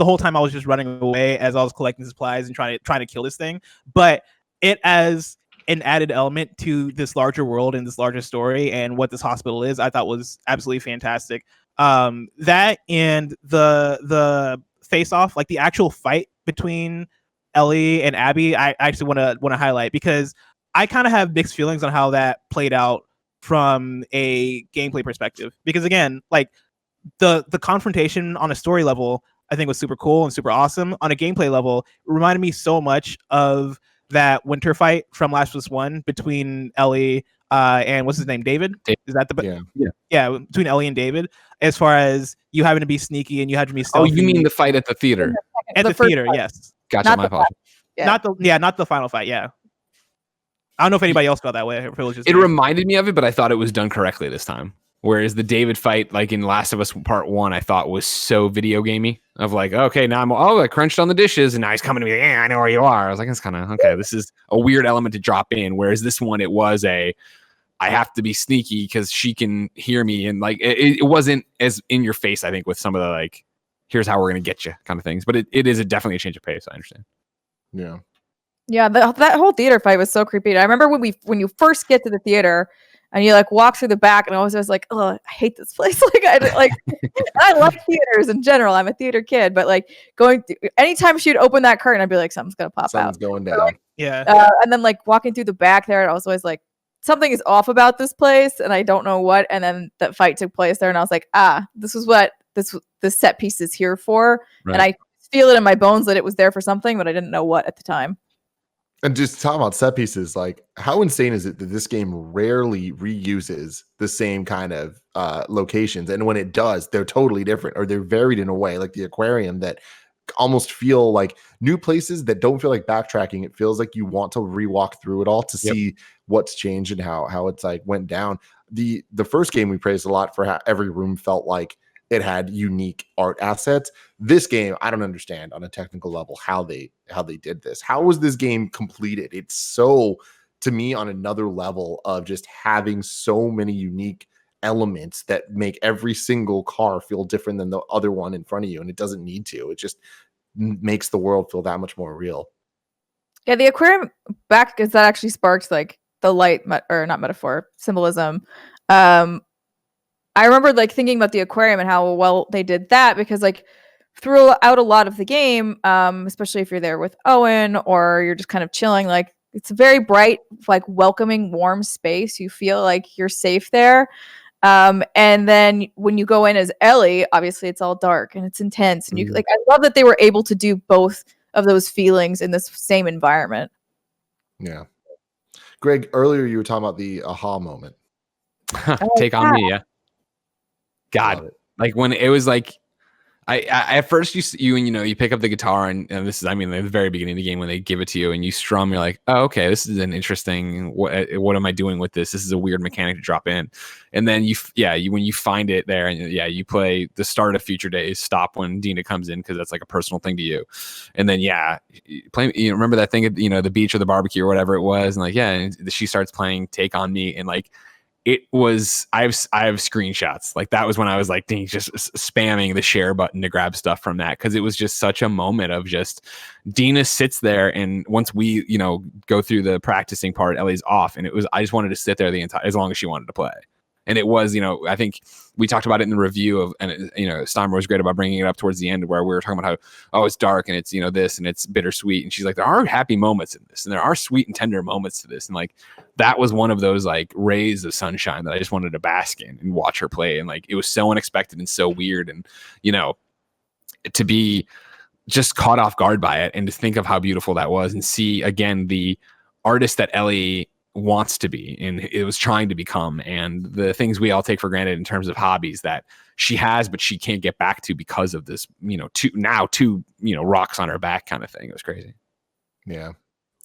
whole time I was just running away as I was collecting supplies and trying to kill this thing. But it as an added element to this larger world and this larger story and what this hospital is, I thought was absolutely fantastic. That and the face off, like the actual fight between Ellie and Abby, I actually want to highlight, because I kind of have mixed feelings on how that played out from a gameplay perspective. Because again, like the confrontation on a story level, I think was super cool and super awesome. On a gameplay level, it reminded me so much of that winter fight from Last of Us 1 between Ellie and what's his name, David? Is that the yeah between Ellie and David? As far as you having to be sneaky and you have to be stealthy. Oh, you mean the fight at the theater? At the theater, yes. Gotcha. My apologies. Not the final fight. Yeah, I don't know if anybody else felt that way. It reminded me of it, but I thought it was done correctly this time. Whereas the David fight, like in Last of Us Part 1, I thought was so video gamey. Of like, okay, now I crunched on the dishes, and now he's coming to me. Yeah, I know where you are. I was like, it's kind of okay. This is a weird element to drop in. Whereas this one, it was I have to be sneaky because she can hear me, and like it wasn't as in your face. I think with some of the like, here's how we're gonna get you kind of things. But it is definitely a change of pace. I understand. Yeah, that whole theater fight was so creepy. I remember when you first get to the theater and you like walk through the back, and I was like, oh, I hate this place. I love theaters in general. I'm a theater kid, but like anytime she'd open that curtain, I'd be like, something's gonna pop out. Something's going down. So, yeah. And then like walking through the back there, I was always like, something is off about this place, and I don't know what. And then that fight took place there, and I was like, this is what this set piece is here for. Right. And I feel it in my bones that it was there for something, but I didn't know what at the time. And just talking about set pieces, like how insane is it that this game rarely reuses the same kind of locations, and when it does, they're totally different, or they're varied in a way, like the aquarium, that almost feel like new places that don't feel like backtracking. It feels like you want to rewalk through it all to see what's changed and how it's like went down. The first game we praised a lot for how every room felt like it had unique art assets. This game, I don't understand on a technical level how they did this. How was this game completed? It's so, to me, on another level of just having so many unique elements that make every single car feel different than the other one in front of you, and it doesn't need to. It just makes the world feel that much more real. Yeah, the aquarium back, because that actually sparked like the light or not metaphor, symbolism. I remember like thinking about the aquarium and how well they did that, because like throughout a lot of the game, especially if you're there with Owen or you're just kind of chilling, like it's a very bright, like welcoming, warm space. You feel like you're safe there. And then when you go in as Ellie, obviously it's all dark and it's intense. And you like, I love that they were able to do both of those feelings in this same environment. Yeah. Greg, earlier you were talking about the aha moment. Take on me, yeah. God, like when it was like, I at first you pick up the guitar and this is, I mean, at the very beginning of the game when they give it to you and you strum, you're like, oh, okay, this is an interesting, what am I doing with this? This is a weird mechanic to drop in. And then when you find it there and you play the start of Future Days, stop when Dina comes in because that's like a personal thing to you. And then play, remember that thing at the beach or the barbecue or whatever it was, and like and she starts playing Take on Me, and like it was, I have screenshots. Like that was when I was like, dang, just spamming the share button to grab stuff from that. Cause it was just such a moment of just Dina sits there. And once we, go through the practicing part, Ellie's off. And I just wanted to sit there as long as she wanted to play. And it was, I think we talked about it in the review of, and Steimer was great about bringing it up towards the end where we were talking about how, it's dark and it's, this and it's bittersweet. And she's like, there are happy moments in this and there are sweet and tender moments to this. And like, that was one of those like rays of sunshine that I just wanted to bask in and watch her play. And like, it was so unexpected and so weird. And, to be just caught off guard by it and to think of how beautiful that was and see again, the artist that Ellie wants to be and it was trying to become, and the things we all take for granted in terms of hobbies that she has but she can't get back to because of this two rocks on her back kind of thing. It was crazy. Yeah.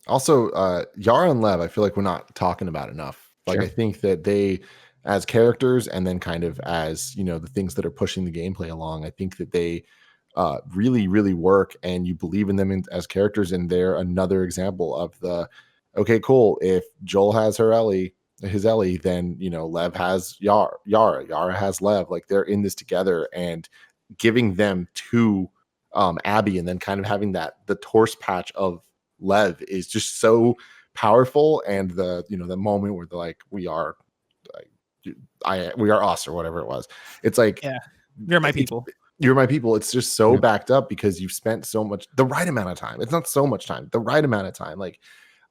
Also Yara and Lev, I feel like we're not talking about enough. Like sure. I think that they as characters and then kind of as the things that are pushing the gameplay along, I think that they really really work and you believe in them as characters, and they're another example of the okay, cool. If Joel has his Ellie, then Lev has Yara has Lev. Like they're in this together, and giving them to Abby, and then kind of having the torse patch of Lev is just so powerful. And the moment where they're like, we are us or whatever it was. It's like, yeah, you're my people. You're my people. It's just so backed up because you've spent the right amount of time. It's not so much time, the right amount of time. Like.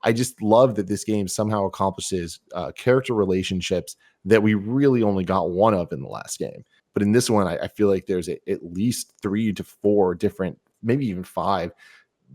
I just love that this game somehow accomplishes character relationships that we really only got one of in the last game. But in this one, I feel like there's at least 3 to 4 different, maybe even 5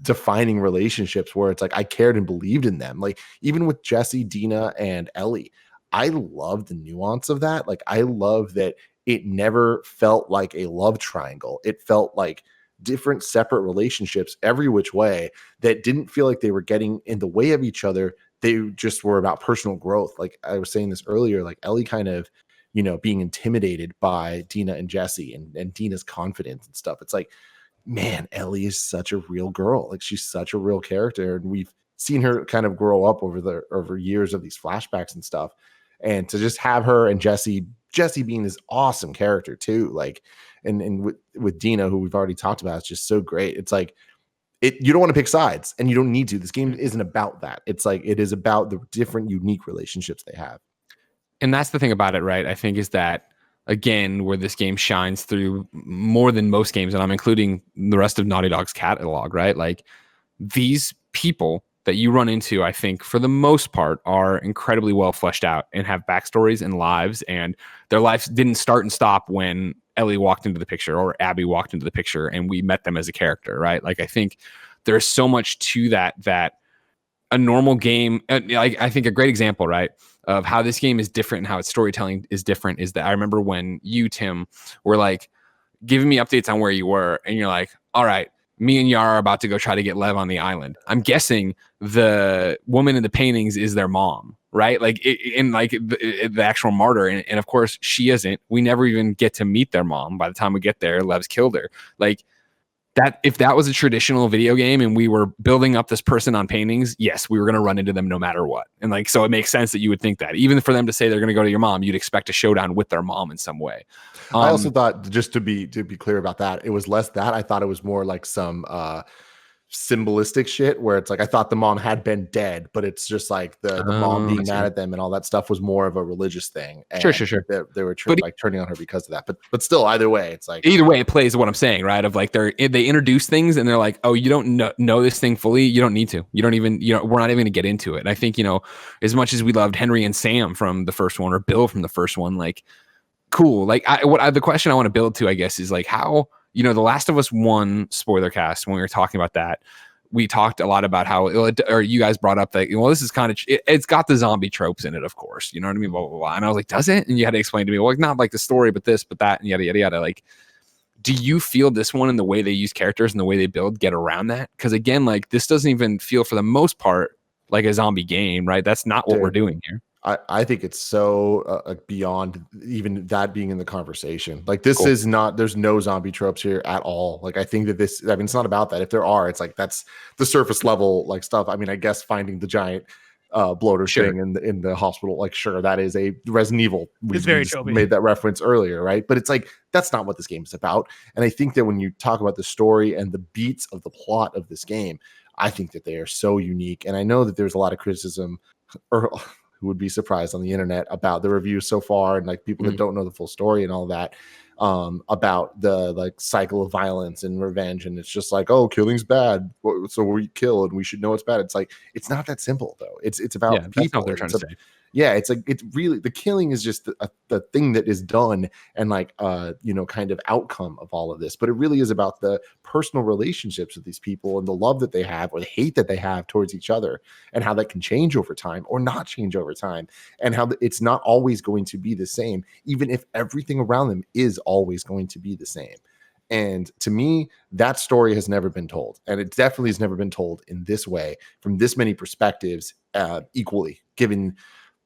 defining relationships where it's like I cared and believed in them. Like even with Jesse, Dina, and Ellie, I love the nuance of that. Like I love that it never felt like a love triangle. It felt like different separate relationships every which way that didn't feel like they were getting in the way of each other. They just were about personal growth. Like I was saying this earlier, like Ellie kind of, being intimidated by Dina and Jesse and Dina's confidence and stuff. It's like, man, Ellie is such a real girl. Like she's such a real character. And we've seen her kind of grow up over years of these flashbacks and stuff. And to just have her and Jesse being this awesome character too, like, and with Dina, who we've already talked about, it's just so great. It's like you don't want to pick sides, and you don't need to. This game isn't about that. It's like it is about the different unique relationships they have. And that's the thing about it, right? I think is that again, where this game shines through more than most games, and I'm including the rest of Naughty Dog's catalog, right? Like these people that you run into, I think for the most part are incredibly well fleshed out and have backstories and lives, and their lives didn't start and stop when Ellie walked into the picture or Abby walked into the picture and we met them as a character, right? Like I think there's so much to that a normal game, I think a great example, right, of how this game is different and how its storytelling is different is that I remember when you, Tim, were like giving me updates on where you were, and you're like, all right, me and Yara are about to go try to get Lev on the island. I'm guessing the woman in the paintings is their mom, right? Like the actual martyr. And of course she isn't. We never even get to meet their mom. By the time we get there, Lev's killed her. Like that, if that was a traditional video game and we were building up this person on paintings, yes, we were going to run into them no matter what. And like, so it makes sense that you would think that even for them to say they're going to go to your mom, you'd expect a showdown with their mom in some way. I also thought, just to be clear about that, it was less that. I thought it was more like some symbolistic shit where it's like I thought the mom had been dead, but it's just like the mom being mad at them and all that stuff was more of a religious thing. And sure. They were turning on her because of that. But still, either way, it's like either way, it plays what I'm saying, right? Of like they introduce things and they're like, oh, you don't know this thing fully. You don't need to. You don't even we're not even going to get into it. And I think as much as we loved Henry and Sam from the first one or Bill from the first one, like cool. Like the question I want to build to, I guess, is like how. The Last of Us 1 spoiler cast, when we were talking about that, we talked a lot about how, or you guys brought up that, this is kind of, it's got the zombie tropes in it, of course. You know what I mean? Blah, blah, blah. And I was like, does it? And you had to explain to me, well, not like the story, but this, but that, and yada, yada, yada. Like, do you feel this one and the way they use characters and the way they build get around that? Because again, like this doesn't even feel for the most part like a zombie game, right? That's not what we're doing here. I think it's so beyond even that being in the conversation. Like this is not, there's no zombie tropes here at all. Like I think that this, I mean, it's not about that. If there are, it's like, that's the surface level like stuff. I mean, I guess finding the giant bloater thing in the hospital, like sure, that is a Resident Evil. We made that reference earlier, right? But it's like, that's not what this game is about. And I think that when you talk about the story and the beats of the plot of this game, I think that they are so unique. And I know that there's a lot of criticism or who would be surprised on the internet about the reviews so far, and like people that don't know the full story and all that, about the like cycle of violence and revenge. And it's just like, oh, killing's bad, so we kill and we should know it's bad. It's like, it's not that simple though. It's about people. That's not what they're trying to say. Yeah, it's like, it's really, the killing is just the thing that is done and like kind of outcome of all of this. But it really is about the personal relationships with these people and the love that they have or the hate that they have towards each other, and how that can change over time or not change over time, and how it's not always going to be the same, even if everything around them is always going to be the same. And to me, that story has never been told, and it definitely has never been told in this way from this many perspectives, equally, given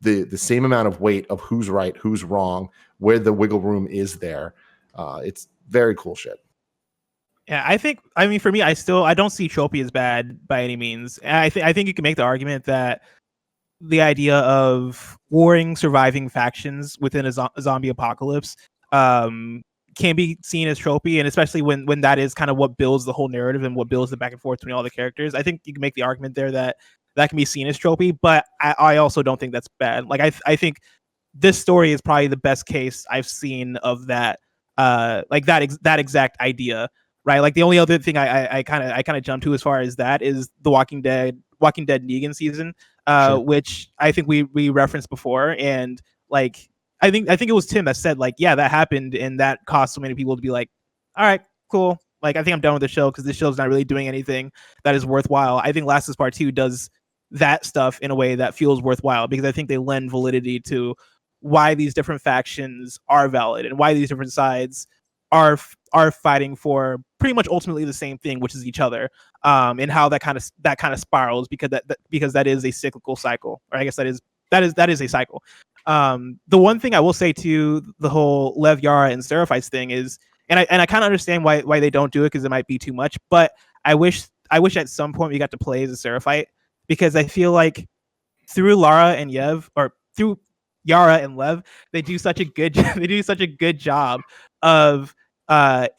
the same amount of weight of who's right, who's wrong, where the wiggle room is there. It's very cool shit. Yeah, I mean, for me, I don't see Trope as bad by any means. And I think you can make the argument that the idea of warring surviving factions within a zombie apocalypse can be seen as tropey, and especially when that is kind of what builds the whole narrative and what builds the back and forth between all the characters. I think you can make the argument there that can be seen as tropey, but I also don't think that's bad. Like I think this story is probably the best case I've seen of that, like that exact idea, right? Like the only other thing I kind of jump to as far as that is the Walking Dead Negan season, which I think we referenced before, and like I think it was Tim that said like, yeah, that happened, and that caused so many people to be like, all right, cool. Like I think I'm done with the show because this show's not really doing anything that is worthwhile. I think Last of Us Part 2 does that stuff in a way that feels worthwhile, because I think they lend validity to why these different factions are valid and why these different sides are fighting for pretty much ultimately the same thing, which is each other, and how that kind of spirals, because that is a cyclical cycle, or I guess that is a cycle. The one thing I will say to the whole Lev, Yara, and Seraphites thing is, and I kind of understand why they don't do it, because it might be too much, but I wish at some point we got to play as a Seraphite, because I feel like through Lara and Yev, or through Yara and Lev, they do such a good job of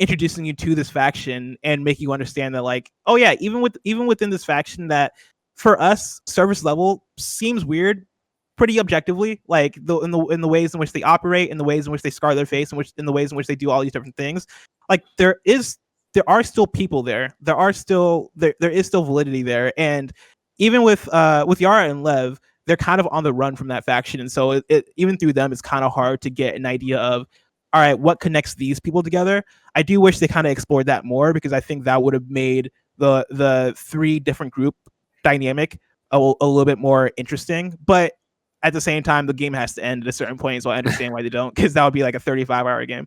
introducing you to this faction and making you understand that, like, oh yeah, even within this faction, that for us service level seems weird pretty objectively, like in the ways in which they operate, in the ways in which they scar their face, in the ways in which they do all these different things. Like there are still people there. There is still validity there, and even with Yara and Lev, they're kind of on the run from that faction, and so even through them, it's kind of hard to get an idea of, all right, what connects these people together. I do wish they kind of explored that more, because I think that would have made the three different group dynamic a little bit more interesting. But at the same time, the game has to end at a certain point, so I understand why they don't, because that would be like a 35-hour game.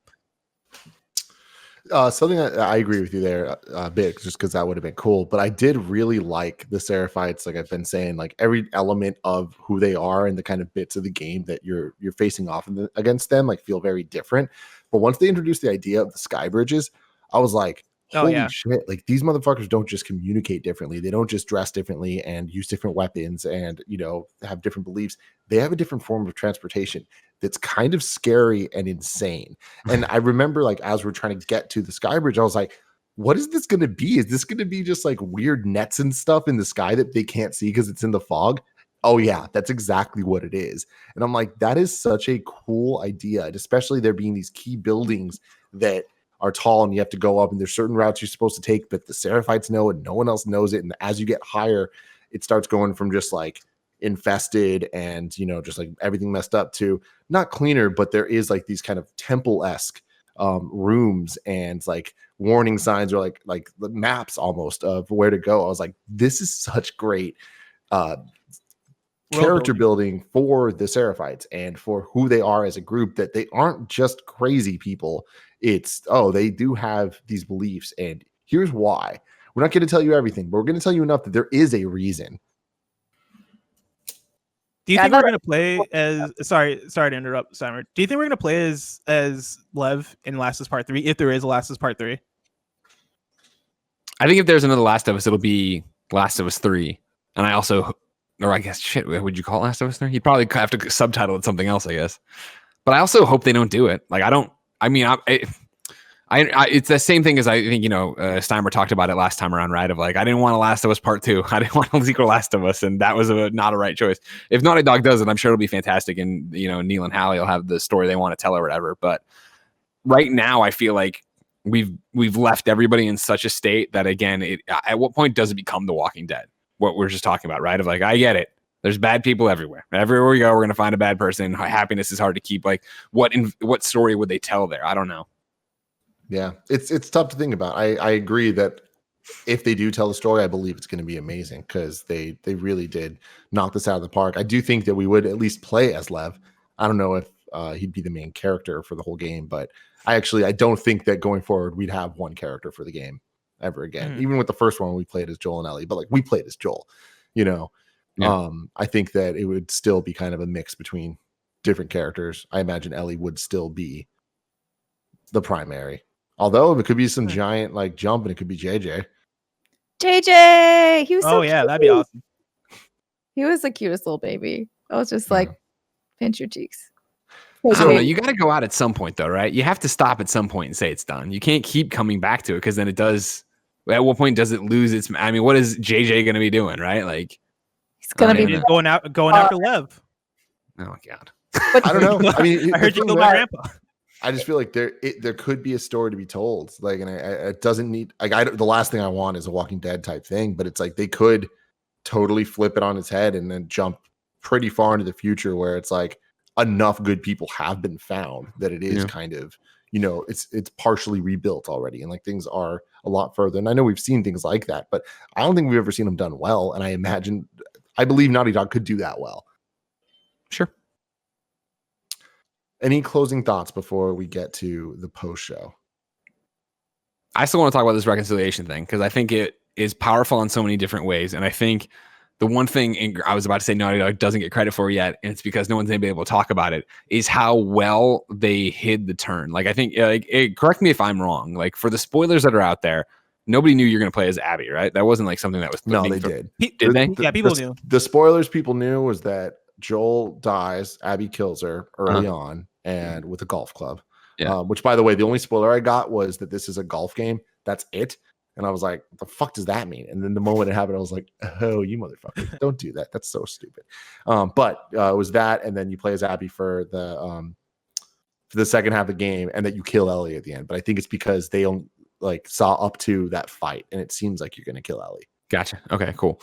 Something I agree with you there a bit, just because that would have been cool. But I did really like the Seraphites, like I've been saying, like every element of who they are and the kind of bits of the game that you're facing off against them, like feel very different. But once they introduced the idea of the sky bridges, I was like, holy shit, like these motherfuckers don't just communicate differently. They don't just dress differently and use different weapons and, have different beliefs. They have a different form of transportation that's kind of scary and insane. And I remember, like, as we're trying to get to the sky bridge, I was like, what is this going to be? Is this going to be just like weird nets and stuff in the sky that they can't see because it's in the fog? Oh yeah, that's exactly what it is. And I'm like, that is such a cool idea. And especially there being these key buildings that are tall and you have to go up, and there's certain routes you're supposed to take, but the Seraphites know and no one else knows it. And as you get higher, it starts going from just like infested and, just like everything messed up to not cleaner, but there is like these kind of temple-esque rooms and like warning signs, or like the maps almost of where to go. I was like, this is such great character building for the Seraphites and for who they are as a group, that they aren't just crazy people It's, they do have these beliefs, and here's why. We're not going to tell you everything, but we're going to tell you enough that there is a reason. Do you think we're going to play as... Sorry to interrupt, Steimer. Do you think we're going to play as Lev in Last of Us Part 3, if there is a Last of Us Part 3? I think if there's another Last of Us, it'll be Last of Us 3. And I also... Or I guess, shit, would you call it Last of Us 3? You'd probably have to subtitle it something else, I guess. But I also hope they don't do it. Like, it's the same thing as I think, Steimer talked about it last time around, right? Of like, I didn't want a Last of Us Part 2. I didn't want a sequel Last of Us, and that was not a right choice. If Naughty Dog does it, I'm sure it'll be fantastic, and, Neil and Hallie will have the story they want to tell or whatever. But right now, I feel like we've left everybody in such a state that, again, at what point does it become The Walking Dead? What we're just talking about, right? Of like, I get it. There's bad people everywhere. Everywhere we go, we're going to find a bad person. Happiness is hard to keep. Like, what story would they tell there? I don't know. Yeah, it's tough to think about. I agree that if they do tell the story, I believe it's going to be amazing, because they really did knock this out of the park. I do think that we would at least play as Lev. I don't know if he'd be the main character for the whole game, but I don't think that going forward we'd have one character for the game ever again. Even with the first one, we played as Joel and Ellie, but like, we played as Joel, Yeah. I think that it would still be kind of a mix between different characters. I imagine Ellie would still be the primary, although it could be some giant like jump, and it could be JJ. He was so cute. That'd be awesome. He was the cutest little baby. I was just like, pinch your cheeks. I don't know. You got to go out at some point, though, right? You have to stop at some point and say it's done. You can't keep coming back to it, because then it does. At what point does it lose its? I mean, what is JJ going to be doing, right? Like, he's going to be going after Lev. Oh my god. I don't know. I mean, I heard you killed my grandpa. I just feel like there could be a story to be told. Like, and it doesn't need, like, the last thing I want is a Walking Dead type thing, but it's like they could totally flip it on its head and then jump pretty far into the future, where it's like enough good people have been found that it is kind of, it's partially rebuilt already, and like things are a lot further. And I know we've seen things like that, but I don't think we've ever seen them done well. And I believe Naughty Dog could do that well. Sure. Any closing thoughts before we get to the post show? I still want to talk about this reconciliation thing, because I think it is powerful in so many different ways. And I think the one thing I was about to say Naughty Dog doesn't get credit for yet, and it's because no one's been able to talk about it, is how well they hid the turn. Like, I think, correct me if I'm wrong, like, for the spoilers that are out there, nobody knew you're going to play as Abby, right? That wasn't like something that was... No, they did. Did they? Yeah, people knew. The spoilers people knew was that Joel dies, Abby kills her early on, and with a golf club. Yeah. Which, by the way, the only spoiler I got was that this is a golf game. That's it. And I was like, what the fuck does that mean? And then the moment it happened, I was like, oh, you motherfucker, don't do that. That's so stupid. But it was that, and then you play as Abby for the second half of the game, and that you kill Ellie at the end. But I think it's because they only saw up to that fight, and it seems like you're going to kill Ellie. Gotcha. Okay, cool.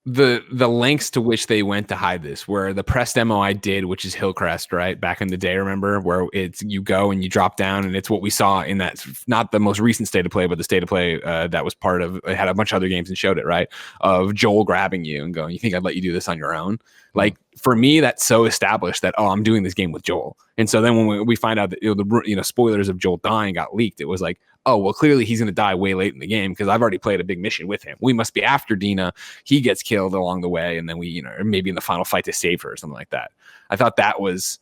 The lengths to which they went to hide this, where the press demo I did, which is Hillcrest, right back in the day, remember, where it's you go and you drop down, and it's what we saw in that, not the most recent state of play, but the state of play that was part of, it had a bunch of other games and showed it, right, of Joel grabbing you and going, you think I'd let you do this on your own? Like, for me, that's so established that, I'm doing this game with Joel. And so then when we find out that the spoilers of Joel dying got leaked, it was like, oh, well, clearly he's going to die way late in the game, because I've already played a big mission with him. We must be after Dina. He gets killed along the way, and then we, or maybe in the final fight to save her or something like that. I thought that was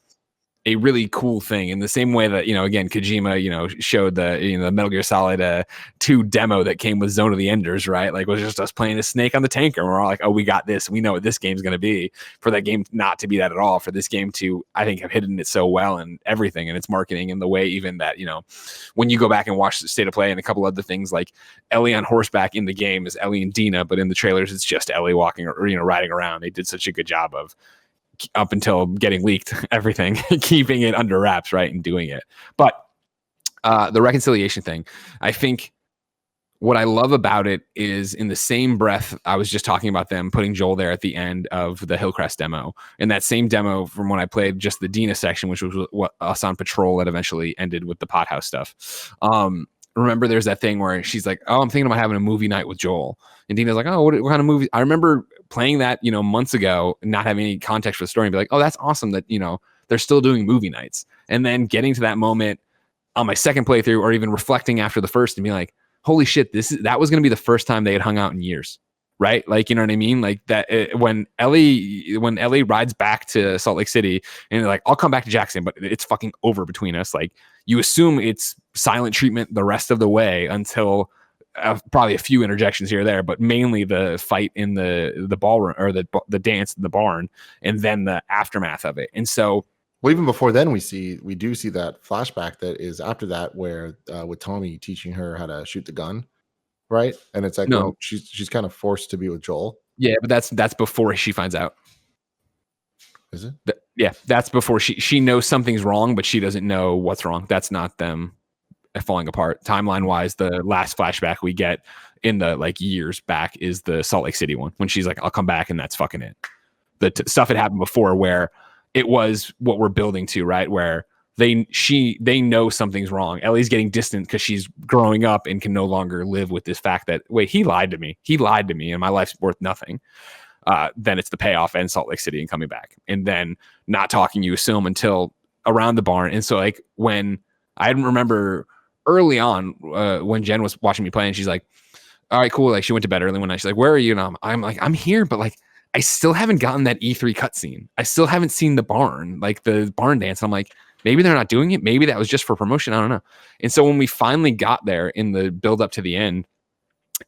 a really cool thing, in the same way that, again, Kojima, showed the, the Metal Gear Solid 2 demo that came with Zone of the Enders, right? Like, it was just us playing a Snake on the tanker, and we're all like, oh, we got this. We know what this game's going to be. For that game not to be that at all, for this game to, I think, have hidden it so well and everything, and its marketing, and the way even that, when you go back and watch the state of play and a couple other things, like Ellie on horseback in the game is Ellie and Dina, but in the trailers, it's just Ellie walking or, riding around. They did such a good job of, up until getting leaked, everything, keeping it under wraps, right, and doing it. But the reconciliation thing, I think what I love about it is, in the same breath, I was just talking about them putting Joel there at the end of the Hillcrest demo. In that same demo, from when I played just the Dina section, which was what us on patrol that eventually ended with the pothouse stuff. Remember, there's that thing where she's like, oh, I'm thinking about having a movie night with Joel. And Dina's like, oh, what kind of movie? I remember playing that, months ago, not having any context for the story, and be like, oh, that's awesome that, they're still doing movie nights. And then getting to that moment on my second playthrough, or even reflecting after the first, and be like, holy shit, that was going to be the first time they had hung out in years. Right? Like, you know what I mean? Like that when Ellie rides back to Salt Lake City and like, I'll come back to Jackson, but it's fucking over between us. Like, you assume it's silent treatment the rest of the way until probably a few interjections here or there, but mainly the fight in the ballroom, or the dance in the barn, and then the aftermath of it. And so, well, even before then, we do see that flashback that is after that, where with Tommy teaching her how to shoot the gun. Right, and it's like, no, well, she's kind of forced to be with Joel. Yeah, but that's before she finds out. Is it? Yeah, that's before she knows something's wrong, but she doesn't know what's wrong. That's not them falling apart. Timeline wise, the last flashback we get in the like years back is the Salt Lake City one, when she's like, I'll come back, and that's fucking it. The stuff had happened before, where it was what we're building to, right? Where they know something's wrong. Ellie's getting distant because she's growing up and can no longer live with this fact that, wait, he lied to me, and my life's worth nothing. Then it's the payoff and Salt Lake City and coming back, and then not talking, you assume, until around the barn. And so, like, when I remember early on, when Jen was watching me play, and she's like, all right, cool. Like, she went to bed early one night. She's like, where are you? And I'm like, I'm here, but like, I still haven't gotten that E3 cutscene. I still haven't seen the barn, like the barn dance. And I'm like, maybe they're not doing it. Maybe that was just for promotion. I don't know. And so when we finally got there in the build up to the end,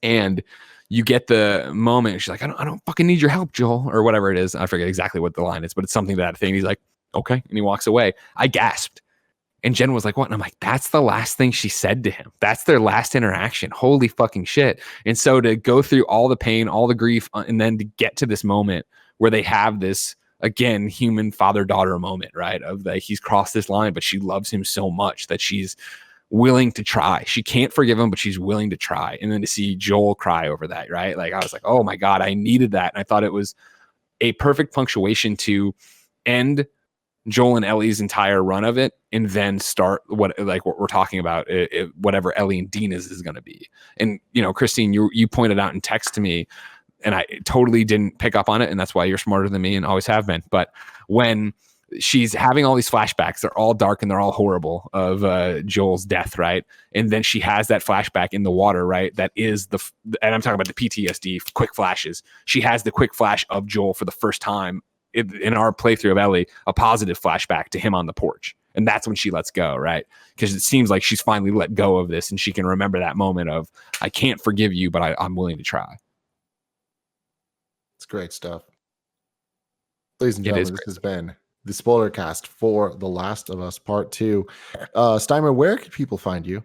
and you get the moment, she's like, I don't fucking need your help, Joel, or whatever it is. I forget exactly what the line is, but it's something to that thing. He's like, okay. And he walks away. I gasped. And Jen was like, what? And I'm like, that's the last thing she said to him. That's their last interaction. Holy fucking shit. And so to go through all the pain, all the grief, and then to get to this moment where they have this, again, human father-daughter moment, right? Of like, he's crossed this line, but she loves him so much that she's willing to try. She can't forgive him, but she's willing to try. And then to see Joel cry over that, right? Like, I was like, oh my God, I needed that. And I thought it was a perfect punctuation to end Joel and Ellie's entire run of it, and then start what we're talking about, whatever Ellie and Dina's is going to be. And, you know, Kristine, you pointed out in text to me, and I totally didn't pick up on it, and that's why you're smarter than me and always have been. But when she's having all these flashbacks, they're all dark and they're all horrible, of Joel's death, right? And then she has that flashback in the water, right? That is and I'm talking about the PTSD quick flashes. She has the quick flash of Joel for the first time in our playthrough of Ellie, a positive flashback to him on the porch. And that's when she lets go, right? Because it seems like she's finally let go of this, and she can remember that moment of, I can't forgive you, but I'm willing to try. It's great stuff. Ladies and gentlemen, this has been the spoiler cast for The Last of Us Part 2. Steimer, where can people find you?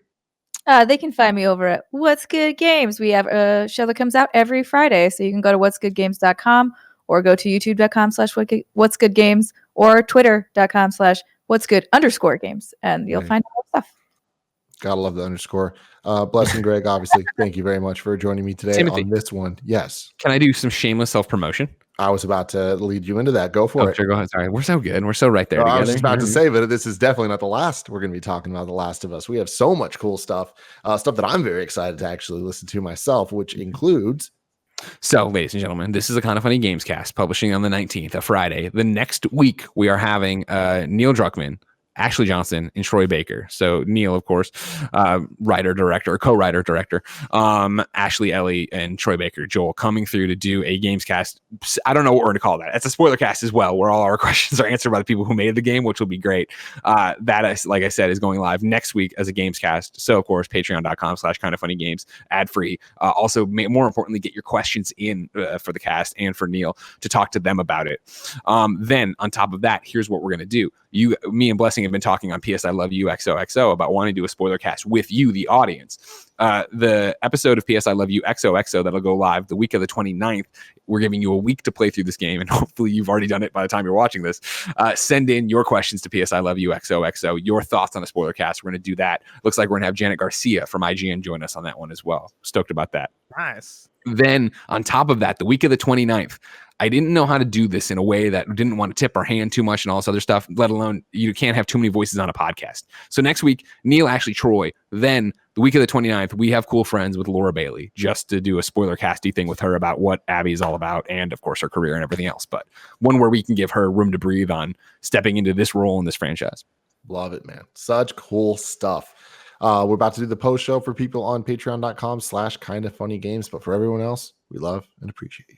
They can find me over at What's Good Games. We have a show that comes out every Friday, so you can go to what'sgoodgames.com, or go to youtube.com/what'sgoodgames, or twitter.com/what'sgood_games, and you'll find all that stuff. Gotta love the underscore. Blessing Greg, obviously, thank you very much for joining me today on this one. Yes. Can I do some shameless self-promotion? I was about to lead you into that. Go for it. Sure, go ahead. Sorry. We're so good. We're so right there together. I was just about to say, but this is definitely not the last. We're going to be talking about The Last of Us. We have so much cool stuff, stuff that I'm very excited to actually listen to myself, which includes... So, ladies and gentlemen, this is a Kind of Funny Gamescast, publishing on the 19th, a Friday. The next week, we are having Neil Druckmann, Ashley Johnson, and Troy Baker. So Neil, of course, co-writer, director, Ashley, Ellie, and Troy Baker, Joel, coming through to do a Gamescast. I don't know what we're going to call that. It's a spoiler cast as well, where all our questions are answered by the people who made the game, which will be great. That is, like I said, is going live next week as a Gamescast. So, of course, patreon.com/kindoffunnygames, ad-free. Also, more importantly, get your questions in for the cast and for Neil to talk to them about it. Then, on top of that, here's what we're going to do. Me and Blessing have been talking on PS I Love You XOXO about wanting to do a spoiler cast with you, the audience. The episode of PS I Love You XOXO that'll go live the week of the 29th. We're giving you a week to play through this game, and hopefully you've already done it by the time you're watching this. Send in your questions to PS I Love You XOXO, your thoughts on a spoiler cast. We're going to do that. Looks like we're going to have Janet Garcia from IGN join us on that one as well. Stoked about that. Nice. Then on top of that, the week of the 29th, I didn't know how to do this in a way that didn't want to tip our hand too much and all this other stuff, let alone you can't have too many voices on a podcast. So next week, Neil, Ashley, Troy. Then the week of the 29th, we have Cool Friends with Laura Bailey, just to do a spoiler casty thing with her about what Abby is all about, and of course her career and everything else. But one where we can give her room to breathe on stepping into this role in this franchise. Love it, man. Such cool stuff. We're about to do the post show for people on patreon.com/kindoffunnygames, but for everyone else, we love and appreciate you.